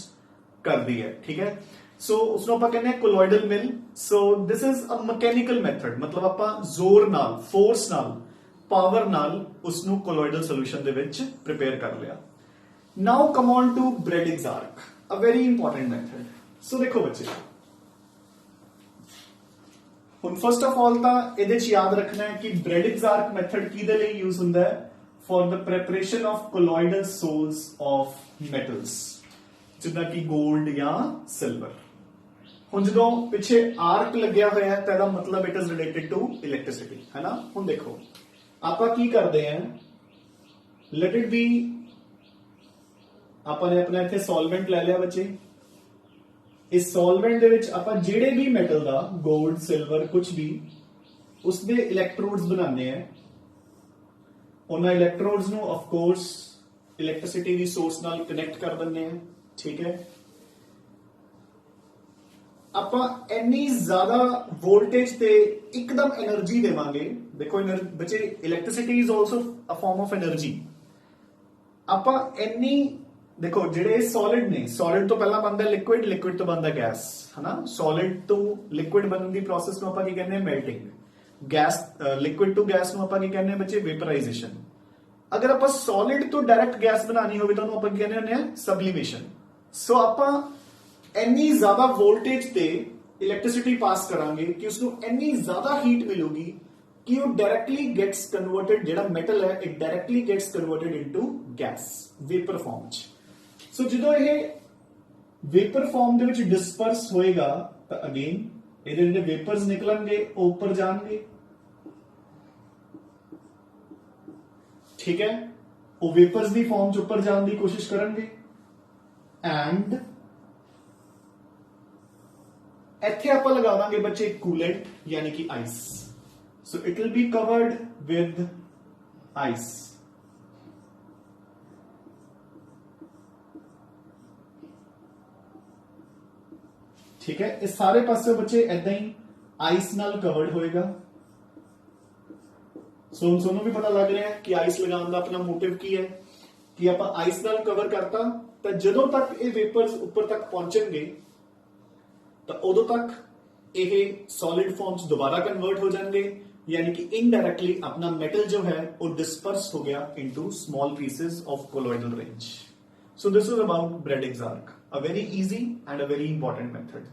ਕਰਦੀ ਹੈ, ਠੀਕ ਹੈ। ਸੋ ਉਸ ਨੂੰ ਆਪਾਂ ਕਹਿੰਦੇ ਹਾਂ colloidal mill. So this is a mechanical method, ਮਤਲਬ ਆਪਾਂ ਜ਼ੋਰ ਨਾਲ, ਫੋਰਸ ਨਾਲ, ਪਾਵਰ ਨਾਲ ਉਸ ਨੂੰ ਕੋਲੋਇਡਲ ਸੋਲੂਸ਼ਨ ਦੇ ਵਿੱਚ ਪ੍ਰਿਪੇਅਰ ਕਰ ਲਿਆ। Now come on to Bredig's arc, a very important method. So ਦੇਖੋ ਬੱਚੇ, ਹੁਣ ਫਸਟ ਆਫ ਆਲ ਤਾਂ ਇਹਦੇ 'ਚ ਯਾਦ ਰੱਖਣਾ ਹੈ ਕਿ ਬ੍ਰੈਡਿਗਸ ਆਰਕ ਮੈਥਡ ਕਿਹਦੇ ਲਈ ਯੂਜ਼ ਹੁੰਦਾ ਹੈ, for the preparation of colloidal soles of metals, ਜਿੱਦਾਂ ਕਿ 골ਡ ਜਾਂ ਸਿਲਵਰ। ਹੁਣ ਜਦੋਂ ਪਿੱਛੇ ਆਰਕ ਲੱਗਿਆ ਹੋਇਆ ਹੈ ਤਾਂ ਇਹਦਾ ਮਤਲਬ it is related to electricity, ਹੈ ਨਾ। ਹੁਣ ਦੇਖੋ ਆਪਾਂ ਕੀ ਕਰਦੇ ਹਾਂ, ਲੈਟ ਇਟ ਬੀ, ਆਪਾਂ ਨੇ ਆਪਣਾ ਇੱਥੇ ਸੋਲਵੈਂਟ ਲੈ ਲਿਆ ਬੱਚੇ। ਇਸ ਸੋਲਵੈਂਟ ਦੇ ਵਿੱਚ ਆਪਾਂ ਜਿਹੜੇ ਵੀ ਮੈਟਲ ਦਾ, 골ਡ ਸਿਲਵਰ ਕੁਝ ਵੀ, ਉਸਦੇ ਇਲੈਕਟ੍ਰੋਡਸ ਬਣਾਉਂਦੇ ਆ। ਉਹਨਾਂ ਇਲੈਕਟ੍ਰੋਡਸ ਨੂੰ of course electricity the source ਨਾਲ ਕਨੈਕਟ ਕਰ ਦਿੰਦੇ ਆ, ਠੀਕ ਹੈ। ਆਪਾਂ ਇੰਨੀ ਜ਼ਿਆਦਾ ਵੋਲਟੇਜ ਤੇ ਇੱਕਦਮ એનર્ਜੀ ਦੇਵਾਂਗੇ। ਦੇਖੋ ਬੱਚੇ, electricity is also a form of energy. ਆਪਾਂ ਇੰਨੀ, ਦੇਖੋ ਜਿਹੜੇ ਸੋਲਿਡ ਨੇ, ਸੋਲਿਡ ਤੋਂ ਪਹਿਲਾਂ ਬਣਦਾ ਲਿਕੁਇਡ, ਲਿਕੁਇਡ ਤੋਂ ਬਣਦਾ ਗੈਸ, ਹਨਾ। ਸੋਲਿਡ ਤੋਂ ਲਿਕੁਇਡ ਬਣਨ ਦੀ ਪ੍ਰੋਸੈਸ ਨੂੰ ਆਪਾਂ ਕੀ ਕਹਿੰਦੇ ਆ, ਮੈਲਟਿੰਗ। ਗੈਸ, ਲਿਕੁਇਡ ਤੋਂ ਗੈਸ ਨੂੰ ਆਪਾਂ ਕੀ ਕਹਿੰਦੇ ਆ ਬੱਚੇ, ਵੇਪਰਾਈਜੇਸ਼ਨ। ਅਗਰ ਆਪਾਂ ਸੋਲਿਡ ਤੋਂ ਡਾਇਰੈਕਟ ਗੈਸ ਬਣਾਣੀ ਹੋਵੇ ਤਾਂ ਉਹਨੂੰ ਆਪਾਂ ਕੀ ਕਹਿੰਦੇ ਹੁੰਦੇ ਆ, ਸਬਲੀਮੇਸ਼ਨ। ਸੋ ਆਪਾਂ ਇੰਨੀ ਜ਼ਿਆਦਾ ਵੋਲਟੇਜ ਤੇ ਇਲੈਕਟ੍ਰਿਸਿਟੀ ਪਾਸ ਕਰਾਂਗੇ ਕਿ ਉਸਨੂੰ ਇੰਨੀ ਜ਼ਿਆਦਾ ਹੀਟ ਮਿਲੂਗੀ ਕਿ ਉਹ ਡਾਇਰੈਕਟਲੀ ਗੈਟਸ ਕਨਵਰਟਡ, ਜਿਹੜਾ ਮੈਟਲ ਹੈ it directly gets converted into gas, vapour form 'ਚ। ਸੋ ਜਦੋਂ ਇਹ ਵੇਪਰ ਫਾਰਮ ਦੇ ਵਿੱਚ ਡਿਸਪਰਸ ਹੋਏਗਾ ਤਾਂ ਅਗੇਨ ਇਹਦੇ ਜਿਹੜੇ ਵੇਪਰਸ ਨਿਕਲਣਗੇ ਉਹ ਉੱਪਰ ਜਾਣਗੇ, ਠੀਕ ਹੈ। ਉਹ ਵੇਪਰਸ ਦੀ ਫਾਰਮ 'ਚ ਉੱਪਰ ਜਾਣ ਦੀ ਕੋਸ਼ਿਸ਼ ਕਰਨਗੇ ਐਂਡ ਇੱਥੇ ਆਪਾਂ ਲਗਾ ਦਾਂਗੇ ਬੱਚੇ ਕੂਲੈਂਟ, ਯਾਨੀ ਕਿ ice. So it will be covered with ice. ਠੀਕ ਹੈ, ਇਹ ਸਾਰੇ ਪਾਸੇ ਬੱਚੇ ਏਦਾਂ ਹੀ ਆਈਸ ਨਾਲ ਕਵਰਡ ਹੋਏਗਾ। ਸੋ ਤੁਹਾਨੂੰ ਵੀ ਪਤਾ ਲੱਗ ਰਿਹਾ ਹੈ ਕਿ ਆਈਸ ਲਗਾਉਣ ਦਾ ਆਪਣਾ ਮੋਟਿਵ ਕੀ ਹੈ, ਕਿ ਆਪਾਂ ਆਈਸ ਨਾਲ ਕਵਰ ਕਰਤਾ ਤਾਂ ਜਦੋਂ ਤੱਕ ਇਹ ਵੇਪਰਸ ਉੱਪਰ ਤੱਕ ਪਹੁੰਚਣਗੇ ਤਾਂ ਉਦੋਂ ਤੱਕ ਇਹ ਸੋਲਿਡ ਫਾਰਮ 'ਚ ਦੁਬਾਰਾ ਕਨਵਰਟ ਹੋ ਜਾਣਗੇ, ਯਾਨੀ ਕਿ ਇਨਡਾਇਰੈਕਟਲੀ ਆਪਣਾ ਮੈਟਲ ਜੋ ਹੈ ਉਹ ਡਿਸਪਰਸ ਹੋ ਗਿਆ into small pieces of colloidal range. So this is about Braddock's arc, a very easy and a very important method.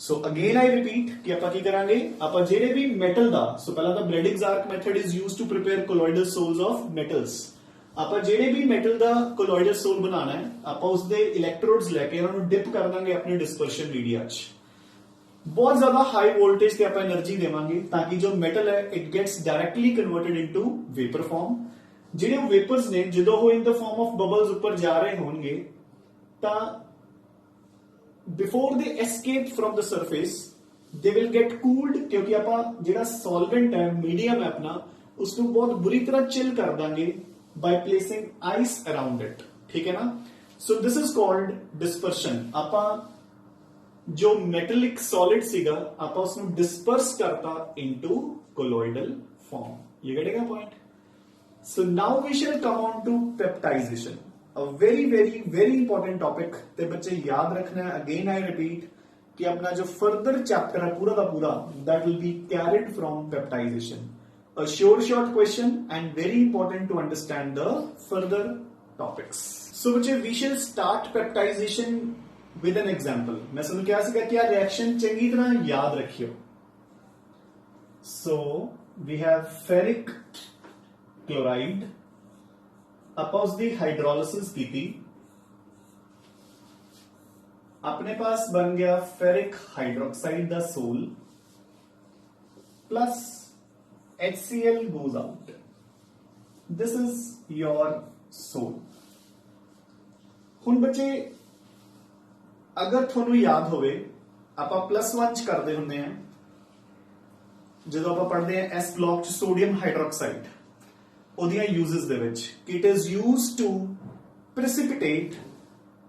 So again I repeat कि ਆਪਾਂ ਕੀ ਕਰਾਂਗੇ, ਆਪਾਂ ਜਿਹੜੇ ਵੀ ਮੈਟਲ ਦਾ, ਸੋ ਪਹਿਲਾਂ ਤਾਂ Braddock's arc method is used to prepare colloidal soles of metals। ਆਪਾਂ ਜਿਹੜੇ ਵੀ metal ਦਾ colloidal sole ਬਣਾਉਣਾ ਹੈ, ਆਪਾਂ ਉਸਦੇ ਇਲੈਕਟ੍ਰੋਡਸ ਲੈ ਕੇ ਉਹਨਾਂ ਨੂੰ ਡਿਪ ਕਰ ਦਾਂਗੇ ਆਪਣੇ ਡਿਸਪਰਸ਼ਨ ਮੀਡੀਆ 'ਚ। ਬਹੁਤ ਜ਼ਿਆਦਾ ਹਾਈ ਵੋਲਟੇਜ ਤੇ ਆਪਾਂ એનર્ਜੀ ਦੇਵਾਂਗੇ ਤਾਂ ਕਿ ਜੋ ਮੈਟਲ ਹੈ it gets directly converted into vapour form. ਜਿਹੜੇ ਉਹ ਵੇਪਰਸ ਨੇ, ਜਦੋਂ ਉਹ in the form of bubbles ਉੱਪਰ ਜਾ ਰਹੇ ਹੋਣਗੇ ਤਾਂ ਉਹ ਡਿਸਪਰਸ ਹੋ ਕੇ ਬਾਹਰ ਆ ਜਾਣਗੇ, ਠੀਕ ਹੈ। So this is about Bredig's arc. So before they escape from the surface they will get cooled, क्योंकि ਆਪਾਂ ਜਿਹੜਾ सॉल्वेंट है मीडियम है अपना उसको बहुत बुरी तरह चिल कर देंगे by placing ice around it, ठीक है ना। So this is called dispersion. ਆਪਾਂ जो मेटलिक सॉलिड सीगा ਆਪਾਂ उसਨੂੰ डिस्पर्स करता इनटू कोलॉइडल फॉर्म। ये कटेगा point. So now we shall come on to peptization, a very very very important topic. ते बच्चे याद रखना है, अगेन आई रिपीट कि अपना जो फर्दर चैप्टर है पूरा का पूरा that will be carried from peptization. A short question and very important to understand the further topics. So बच्चे we shall start peptidization with an example. मैं समझ क्या सीखा, क्या रिएक्शन चंगी तरह याद रखियो। So we have ferric chloride, ਆਪਾਂ उसकी हाइड्रोलिसिस की थी, अपने पास बन गया फेरिक हाइड्रोक्साइड दा sol plus HCl goes out. This is your soul. ਹੁਣ ਬੱਚੇ ਅਗਰ ਤੁਹਾਨੂੰ ਯਾਦ ਹੋਵੇ ਆਪਾਂ +1 ਚ ਕਰਦੇ ਹੁੰਦੇ ਆ ਜਦੋਂ ਆਪਾਂ ਪੜ੍ਹਦੇ ਆ S ਬਲੌਕ ਚ ਸੋਡੀਅਮ ਹਾਈਡਰੋਕਸਾਈਡ ਉਹਦੀਆਂ ਯੂਜ਼ਸ ਦੇ ਵਿੱਚ it is used to precipitate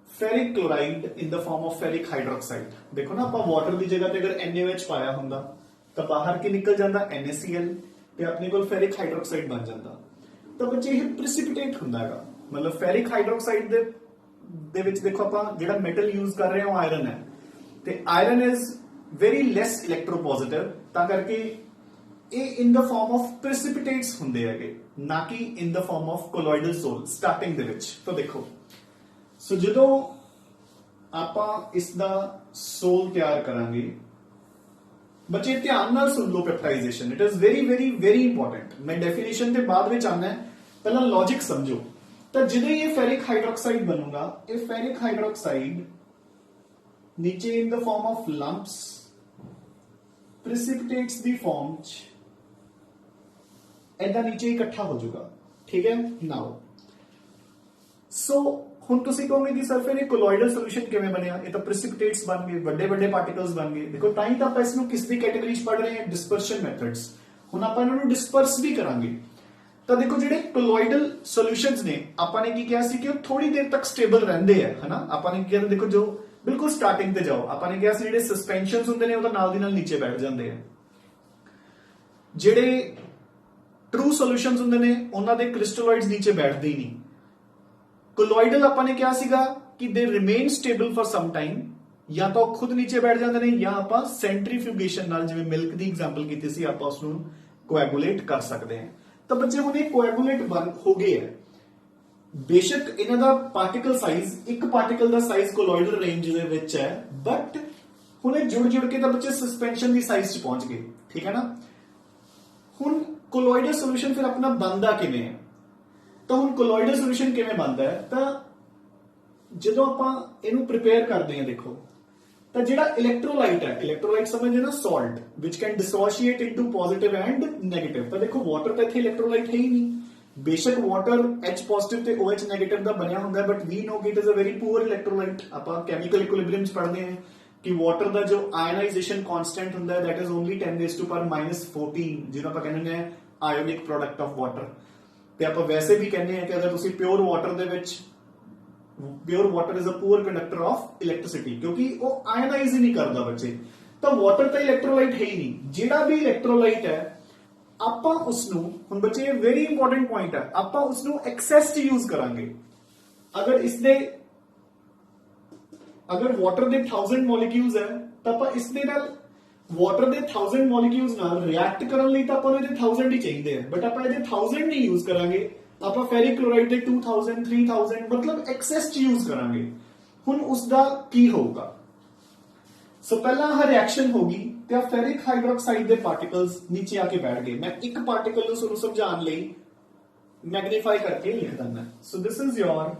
ferric chloride in the form of ferric hydroxide। ਦੇਖੋ ਨਾ ਆਪਾਂ ਵਾਟਰ ਦੀ ਜਗ੍ਹਾ ਤੇ ਅਗਰ NaOH ਪਾਇਆ ਹੁੰਦਾ ਤਾਂ ਬਾਹਰ ਕੀ ਨਿਕਲ ਜਾਂਦਾ NaCl ਤੇ ਆਪਣੇ ਕੋਲ ਫੈਰਿਕ ਹਾਈਡਰੋਕਸਾਈਡ ਬਣ ਜਾਂਦਾ। ਤਾਂ ਬੱਚੇ ਇਹ ਪ੍ਰਿਸਿਪੀਟੇਟ ਹੁੰਦਾ ਹੈਗਾ, ਮਤਲਬ ਫੈਰਿਕ ਹਾਈਡਰੋਕਸਾਈਡ ਦੇ ਵਿੱਚ ਦੇਖੋ ਆਪਾਂ ਜਿਹੜਾ ਮੈਟਲ ਯੂਜ਼ ਕਰ ਰਹੇ ਹਾਂ ਉਹ ਆਇਰਨ ਹੈ ਤੇ ਆਇਰਨ ਇਜ਼ ਵੈਰੀ ਲੈਸ ਇਲੈਕਟ੍ਰੋਪੋਜ਼ਿਟਿਵ, ਤਾਂ ਕਰਕੇ ਇਹ ਇਨ ਦਾ ਫਾਰਮ ਆਫ ਪ੍ਰਿਸਿਪੀਟੇਟਸ ਹੁੰਦੇ ਹੈਗੇ, ਨਾ ਕਿ ਇਨ ਦਾ ਫਾਰਮ ਆਫ ਕੋਲੋਇਡਲ ਸੋਲ ਸਟਾਰਟਿੰਗ ਦੇ ਵਿੱਚ। ਤਾਂ ਦੇਖੋ ਸੋ ਜਦੋਂ ਆਪਾਂ ਇਸ ਦਾ ਸੋਲ ਤਿਆਰ ਕਰਾਂਗੇ बच्चे ध्यान नाल सुन लो peptization, it is very very very important. मैं डेफिनेशन के बाद में आना है, पहला लॉजिक समझो। तो जो ये फेरिक हाइड्रोक्साइड बनूंगा, ये फेरिक हाइड्रोक्साइड नीचे in the form of lumps precipitates दी फॉर्म ऐदा नीचे इकट्ठा हो जाएगा, ठीक है। नाउ सो ਹੁਣ ਤੁਸੀਂ ਕਹੋਗੇ ਕਿ ਸਰ ਫਿਰ ਇਹ ਕੋਲੋਇਡਲ ਸੋਲੂਸ਼ਨ ਕਿਵੇਂ ਬਣਿਆ, ਇਹ ਤਾਂ ਪ੍ਰਿਸਿਪੀਟੇਟਸ ਬਣ ਗਏ, ਵੱਡੇ ਵੱਡੇ ਪਾਰਟੀਕਲਸ ਬਣ ਗਏ। ਦੇਖੋ ਤਾਂ ਹੀ ਤਾਂ ਆਪਾਂ ਇਸ ਨੂੰ ਕਿਸ ਦੀ ਕੈਟਾਗਰੀ 'ਚ ਪੜ ਰਹੇ ਹਾਂ, ਡਿਸਪਰਸ਼ਨ ਮੈਥਡਸ। ਹੁਣ ਆਪਾਂ ਇਹਨਾਂ ਨੂੰ ਡਿਸਪਰਸ ਵੀ ਕਰਾਂਗੇ। ਤਾਂ ਦੇਖੋ ਜਿਹੜੇ ਕੋਲੋਇਡਲ ਸੋਲੂਸ਼ਨਸ ਨੇ ਆਪਾਂ ਨੇ ਕੀ ਕਿਹਾ ਸੀ ਕਿ ਉਹ ਥੋੜੀ ਦੇਰ ਤੱਕ ਸਟੇਬਲ ਰਹਿੰਦੇ ਆ, ਹਨਾ। ਆਪਾਂ ਨੇ ਕੀ ਕਿਹਾ, ਦੇਖੋ ਜੋ ਬਿਲਕੁਲ ਸਟਾਰਟਿੰਗ ਤੇ ਜਾਓ ਆਪਾਂ ਨੇ ਕਿਹਾ ਸੀ ਜਿਹੜੇ ਸਸਪੈਂਸ਼ਨਸ ਹੁੰਦੇ ਨੇ ਉਹ ਤਾਂ ਨਾਲ ਦੀ ਨਾਲ ਨੀਚੇ ਬੈਠ ਜਾਂਦੇ ਆ। ਜਿਹੜੇ ਟਰੂ ਸੋਲੂਸ਼ਨਸ ਹੁੰਦੇ ਨੇ ਉਹਨਾਂ ਦੇ ਕ੍ਰਿਸਟਲੋਇਡਸ ਨੀਚੇ ਬੈਠਦੇ ਹੀ ਨਹੀਂ। ਕੋਲੋਇਡਲ ਆਪਾਂ ਨੇ ਕਿਹਾ ਸੀਗਾ ਕਿ ਦੇ remain stable for some time, ਜਾਂ ਤਾਂ ਖੁਦ ਨੀਚੇ ਬੈਠ ਜਾਂਦੇ ਨੇ ਜਾਂ ਆਪਾਂ ਸੈਂਟਰੀਫਿਊਗੇਸ਼ਨ ਨਾਲ, ਜਿਵੇਂ ਮਿਲਕ ਦੀ ਐਗਜ਼ਾਮਪਲ ਕੀਤੀ ਸੀ, ਆਪਾਂ ਉਸ ਨੂੰ ਕੋਐਗੂਲੇਟ ਕਰ ਸਕਦੇ ਹਾਂ। ਤਾਂ ਬੱਚੇ ਹੁਣ ਇਹ ਕੋਐਗੂਲੇਟ ਬਣ ਹੋ ਗਏ ਹੈ। ਬੇਸ਼ੱਕ ਇਹਨਾਂ ਦਾ ਪਾਰਟੀਕਲ ਸਾਈਜ਼, ਇੱਕ ਪਾਰਟੀਕਲ ਦਾ ਸਾਈਜ਼ ਕੋਲੋਇਡਲ ਰੇਂਜ ਦੇ ਵਿੱਚ ਹੈ, ਬਟ ਹੁਣ ਇਹ ਜੁੜ ਜੁੜ ਕੇ ਤਾਂ ਬੱਚੇ ਸਸਪੈਂਸ਼ਨ ਦੀ ਸਾਈਜ਼ 'ਚ ਪਹੁੰਚ ਗਏ, ਠੀਕ ਹੈ ਨਾ। ਹੁਣ ਕੋਲੋਇਡਲ ਸੋਲੂਸ਼ਨ ਫਿਰ ਆਪਣਾ ਬਣਦਾ ਕਿਵੇਂ ਹੈ, ਤਾਂ ਹੁਣ ਕੋਲੋਇਡਲ ਸੋਲੂਸ਼ਨ ਕਿਵੇਂ ਬਣਦਾ ਹੈ, ਤਾਂ ਜਦੋਂ ਆਪਾਂ ਇਹਨੂੰ ਪ੍ਰਿਪੇਅਰ ਕਰਦੇ ਹਾਂ ਦੇਖੋ ਤਾਂ ਜਿਹੜਾ ਇਲੈਕਟ੍ਰੋਲਾਈਟ ਹੈ, ਇਲੈਕਟ੍ਰੋਲਾਈਟ ਸਮਝਦੇ ਨਾ ਸਾਲਟ ਵਿਚ can dissociate into positive and negative. ਤਾਂ ਦੇਖੋ ਵਾਟਰ ਤਾਂ ਇੱਥੇ ਇਲੈਕਟ੍ਰੋਲਾਈਟ ਹੈ ਹੀ ਨਹੀਂ। ਬੇਸ਼ੱਕ ਵਾਟਰ H ਪੋਜ਼ਿਟਿਵ ਤੇ OH ਨੈਗੇਟਿਵ ਦਾ ਬਣਿਆ ਹੁੰਦਾ ਹੈ, ਬਟ ਵੀ ਨੋ ਕਿ it is a very poor electrolyte. ਆਪਾਂ ਕੈਮੀਕਲ ਇਕੁਇਲਿਬ੍ਰੀਅਮ 'ਚ ਪੜ੍ਹਦੇ ਹਾਂ ਕਿ ਵਾਟਰ ਦਾ ਜੋ ਆਇਨਾਈਜੇਸ਼ਨ ਕਾਂਸਟੈਂਟ ਹੁੰਦਾ ਹੈ ਦੈਟ ਇਜ਼ ਓਨਲੀ 10⁻⁻14, ਜਿਹਨੂੰ ਆਪਾਂ ਕਹਿੰਦੇ ਹਾਂ ਆਇਓਨਿਕ ਪ੍ਰੋਡਕਟ ਆਫ ਵਾਟਰ। ਤੇ ਆਪਾਂ ਵੈਸੇ ਵੀ ਕਹਿੰਦੇ ਆ ਕਿ ਅਗਰ ਤੁਸੀਂ ਪਿਓਰ ਵਾਟਰ ਦੇ ਵਿੱਚ, pure water is a poor conductor of electricity, ਕਿਉਂਕਿ ਉਹ ਆਇਨਾਈਜ਼ ਹੀ ਨਹੀਂ ਕਰਦਾ ਬੱਚੇ। ਤਾਂ ਵਾਟਰ ਤਾਂ ਇਲੈਕਟ੍ਰੋਲਾਈਟ ਹੈ ਹੀ ਨਹੀਂ। ਜਿਹੜਾ ਵੀ ਇਲੈਕਟ੍ਰੋਲਾਈਟ ਹੈ ਆਪਾਂ ਉਸ ਨੂੰ, ਹੁਣ ਬੱਚੇ ਵੈਰੀ ਇੰਪੋਰਟੈਂਟ ਪੁਆਇੰਟ ਹੈ, ਆਪਾਂ ਉਸ ਨੂੰ ਐਕਸੈਸ 'ਚ ਯੂਜ਼ ਕਰਾਂਗੇ। ਅਗਰ ਇਸਦੇ ਅਗਰ ਵਾਟਰ ਦੇ 1000 ਮੋਲੀਕਿਊਲਸ ਹੈ ਤਾਂ ਆਪਾਂ ਇਸ ਦੇ ਨਾਲ ਵਾਟਰ ਦੇ 1000 ਮੋਲੀਕਿਊਲਸ ਨਾਲ ਰਿਐਕਟ ਕਰਨ ਲਈ ਤਾਂ ਆਪਾਂ ਨੂੰ ਇਹਦੇ 1000 ਹੀ ਚਾਹੀਦੇ ਆ, ਬਟ ਆਪਾਂ ਇਹਦੇ 1000 ਨਹੀਂ ਯੂਜ਼ ਕਰਾਂਗੇ, ਆਪਾਂ ਫੈਰਿਕ ਕਲੋਰਾਈਡ ਦੇ 2000 3000 ਮਤਲਬ ਐਕਸੈਸ 'ਚ ਯੂਜ਼ ਕਰਾਂਗੇ। ਹੁਣ ਉਸ ਦਾ ਕੀ ਹੋਊਗਾ? ਸੋ ਪਹਿਲਾਂ ਆਹ ਰਿਐਕਸ਼ਨ ਹੋਗੀ ਤੇ ਆ ਫੈਰਿਕ ਹਾਈਡਰੋਕਸਾਈਡ ਦੇ ਪਾਰਟੀਕਲਸ ਨੀਚੇ ਆ ਕੇ ਬੈਠ ਗਏ। ਮੈਂ ਇੱਕ ਪਾਰਟੀਕਲ ਨੂੰ ਤੁਹਾਨੂੰ ਸਮਝਾਉਣ ਲਈ ਮੈਗਨੀਫਾਈ ਕਰਕੇ ਲਿਖ ਦਿੰਦਾ। So this is your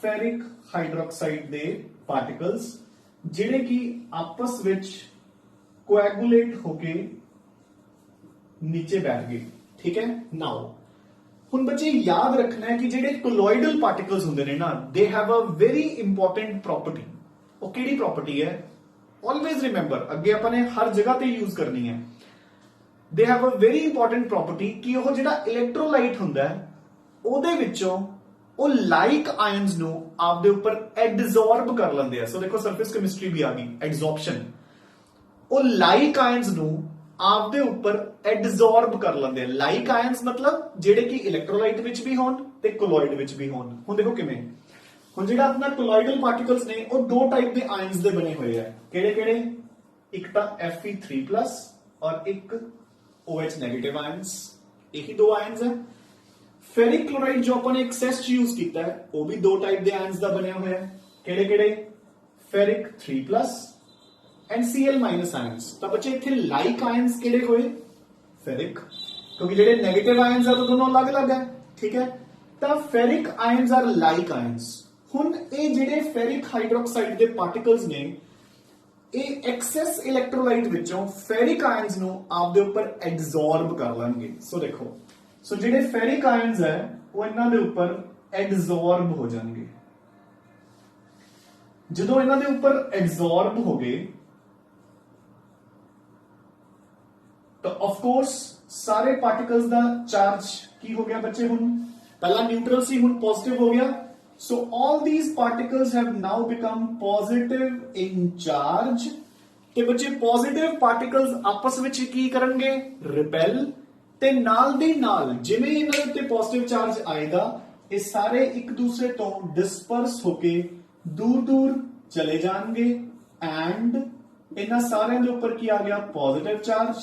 ferric hydroxide ਦੇ ਪਾਰਟੀਕਲਸ ਜਿਹੜੇ ਕਿ ਆਪਸ ਵਿੱਚ ਕੋਐਗੂਲੇਟ ਹੋ ਕੇ नीचे बैठ गए, ठीक है। नाउ ਹੁਣ ਬੱਚੇ ਯਾਦ ਰੱਖਣਾ ਹੈ ਕਿ ਜਿਹੜੇ ਕੋਲੋਇਡਲ ਪਾਰਟੀਕਲਸ ਹੁੰਦੇ ਨੇ ਨਾ they have a very important property. ਉਹ ਕਿਹੜੀ ਪ੍ਰੋਪਰਟੀ ਹੈ? ਆਲਵੇਜ਼ ਰਿਮੈਂਬਰ, ਅੱਗੇ ਆਪਾਂ ਨੇ ਹਰ ਜਗ੍ਹਾ ਤੇ ਯੂਜ਼ ਕਰਨੀ ਹੈ। They have a very important property ਕਿ ਉਹ ਜਿਹੜਾ ਇਲੈਕਟ੍ਰੋਲਾਈਟ ਹੁੰਦਾ ਹੈ ਉਹਦੇ ਵਿੱਚੋਂ ਉਹ ਲਾਈਕ ਆਇਨਸ ਨੂੰ ਆਪਦੇ ਉੱਪਰ ਐਡਜ਼ੌਰਬ ਕਰ ਲੈਂਦੇ ਆ। ਸੋ ਦੇਖੋ ਸਰਫੇਸ ਕੈਮਿਸਟਰੀ ਵੀ ਆ ਗਈ, ਐਡਜ਼ੌਰਪਸ਼ਨ। ਉਹ ਲਾਈਕ ਆਇਨਸ ਨੂੰ ਆਪਦੇ ਉੱਪਰ ਐਡਜ਼ੌਰਬ ਕਰ ਲੈਂਦੇ ਆ। ਲਾਈਕ ਆਇਨਸ ਮਤਲਬ ਜਿਹੜੇ ਕਿ ਇਲੈਕਟ੍ਰੋਲਾਈਟ ਵਿੱਚ ਵੀ ਹੋਣ ਤੇ ਕੋਲੋਇਡ ਵਿੱਚ ਵੀ ਹੋਣ। ਹੁਣ ਦੇਖੋ ਕਿਵੇਂ, ਹੁਣ ਜਿਹੜਾ ਆਪਣਾ ਕੋਲੋਇਡਲ ਪਾਰਟੀਕਲਸ ਨੇ ਉਹ ਦੋ ਟਾਈਪ ਦੇ ਆਇਨਸ ਦੇ ਬਣੇ ਹੋਏ ਆ। ਕਿਹੜੇ ਕਿਹੜੇ? ਇੱਕ ਤਾਂ Fe3+ ਔਰ ਇੱਕ OH ਨੈਗੇਟਿਵ ਆਇਨਸ। ਇਹੀ ਦੋ ਆਇਨਸ ਹੈ। ਫੈਰਿਕ ਕਲੋਰਾਈਡ ਜੋ ਆਪਾਂ ਨੇ ਐਕਸੈਸ ਚ ਯੂਜ਼ ਕੀਤਾ ਹੈ ਉਹ ਵੀ ਦੋ ਟਾਈਪ ਦੇ ਆਇਨਸ ਦਾ ਬਣਿਆ ਹੋਇਆ ਹੈ। ਕਿਹੜੇ ਕਿਹੜੇ? Fe3+ and Cl- ions. ਤਾਂ ਬੱਚੇ ਇੱਥੇ ਲਾਈਕ ਆਇਨਸ ਕਿਹੜੇ ਹੋਏ? ਫੈਰਿਕ, ਕਿਉਂਕਿ ਜਿਹੜੇ ਨੈਗੇਟਿਵ ਆਇਨਸ ਆ ਤਾਂ ਦੋਨੋਂ ਅਲੱਗ-ਅਲੱਗ ਹੈ, ਠੀਕ ਹੈ। ਤਾਂ ferric ions are like ions. ਹੁਣ ਇਹ ਜਿਹੜੇ ਫੈਰਿਕ ਹਾਈਡਰੋਕਸਾਈਡ ਦੇ ਪਾਰਟੀਕਲਸ ਨੇ ਇਹ ਐਕਸੈਸ ਇਲੈਕਟ੍ਰੋਲਾਈਟ ਵਿੱਚੋਂ ਫੈਰਿਕ ਆਇਨਸ ਨੂੰ ਆਪਦੇ ਉੱਪਰ ਐਡਜ਼ੌਰਬ ਕਰ ਲੈਣਗੇ। ਸੋ ਦੇਖੋ, ਸੋ ਜਿਹੜੇ ਫੈਰਿਕ ਆਇਨਸ ਹੈ ਉਹ ਇਹਨਾਂ ਦੇ ਉੱਪਰ ਐਡਜ਼ੌਰਬ ਹੋ ਜਾਣਗੇ। ਜਦੋਂ ਇਹਨਾਂ ਦੇ ਉੱਪਰ ਐਡਜ਼ੌਰਬ ਹੋ ਗਏ ਤਾਂ ਆਫ ਕੋਰਸ ਸਾਰੇ ਪਾਰਟੀਕਲਸ ਦਾ ਚਾਰਜ ਕੀ ਹੋ ਗਿਆ ਬੱਚੇ? ਹੁਣ ਪਹਿਲਾਂ ਨਿਊਟਰਲ ਸੀ, ਹੁਣ ਪੋਜ਼ਿਟਿਵ ਹੋ ਗਿਆ। So all these particles have now become positive in charge। ਤੇ ਬੱਚੇ ਪੋਜ਼ਿਟਿਵ ਪਾਰਟੀਕਲਸ ਆਪਸ ਵਿੱਚ ਕੀ ਕਰਨਗੇ? ਰਿਪੈਲ। ਤੇ ਨਾਲ ਦੀ ਨਾਲ ਜਿਵੇਂ ਇਹਨਾਂ ਦੇ ਉੱਤੇ ਪੋਜ਼ਿਟਿਵ ਚਾਰਜ ਆਏਗਾ ਇਹ ਸਾਰੇ ਇੱਕ ਦੂਸਰੇ ਤੋਂ ਡਿਸਪਰਸ ਹੋ ਕੇ ਦੂਰ-ਦੂਰ ਚਲੇ ਜਾਣਗੇ ਐਂਡ ਇਹਨਾਂ ਸਾਰਿਆਂ ਦੇ ਉੱਪਰ ਕੀ ਆ ਗਿਆ? Positive charge.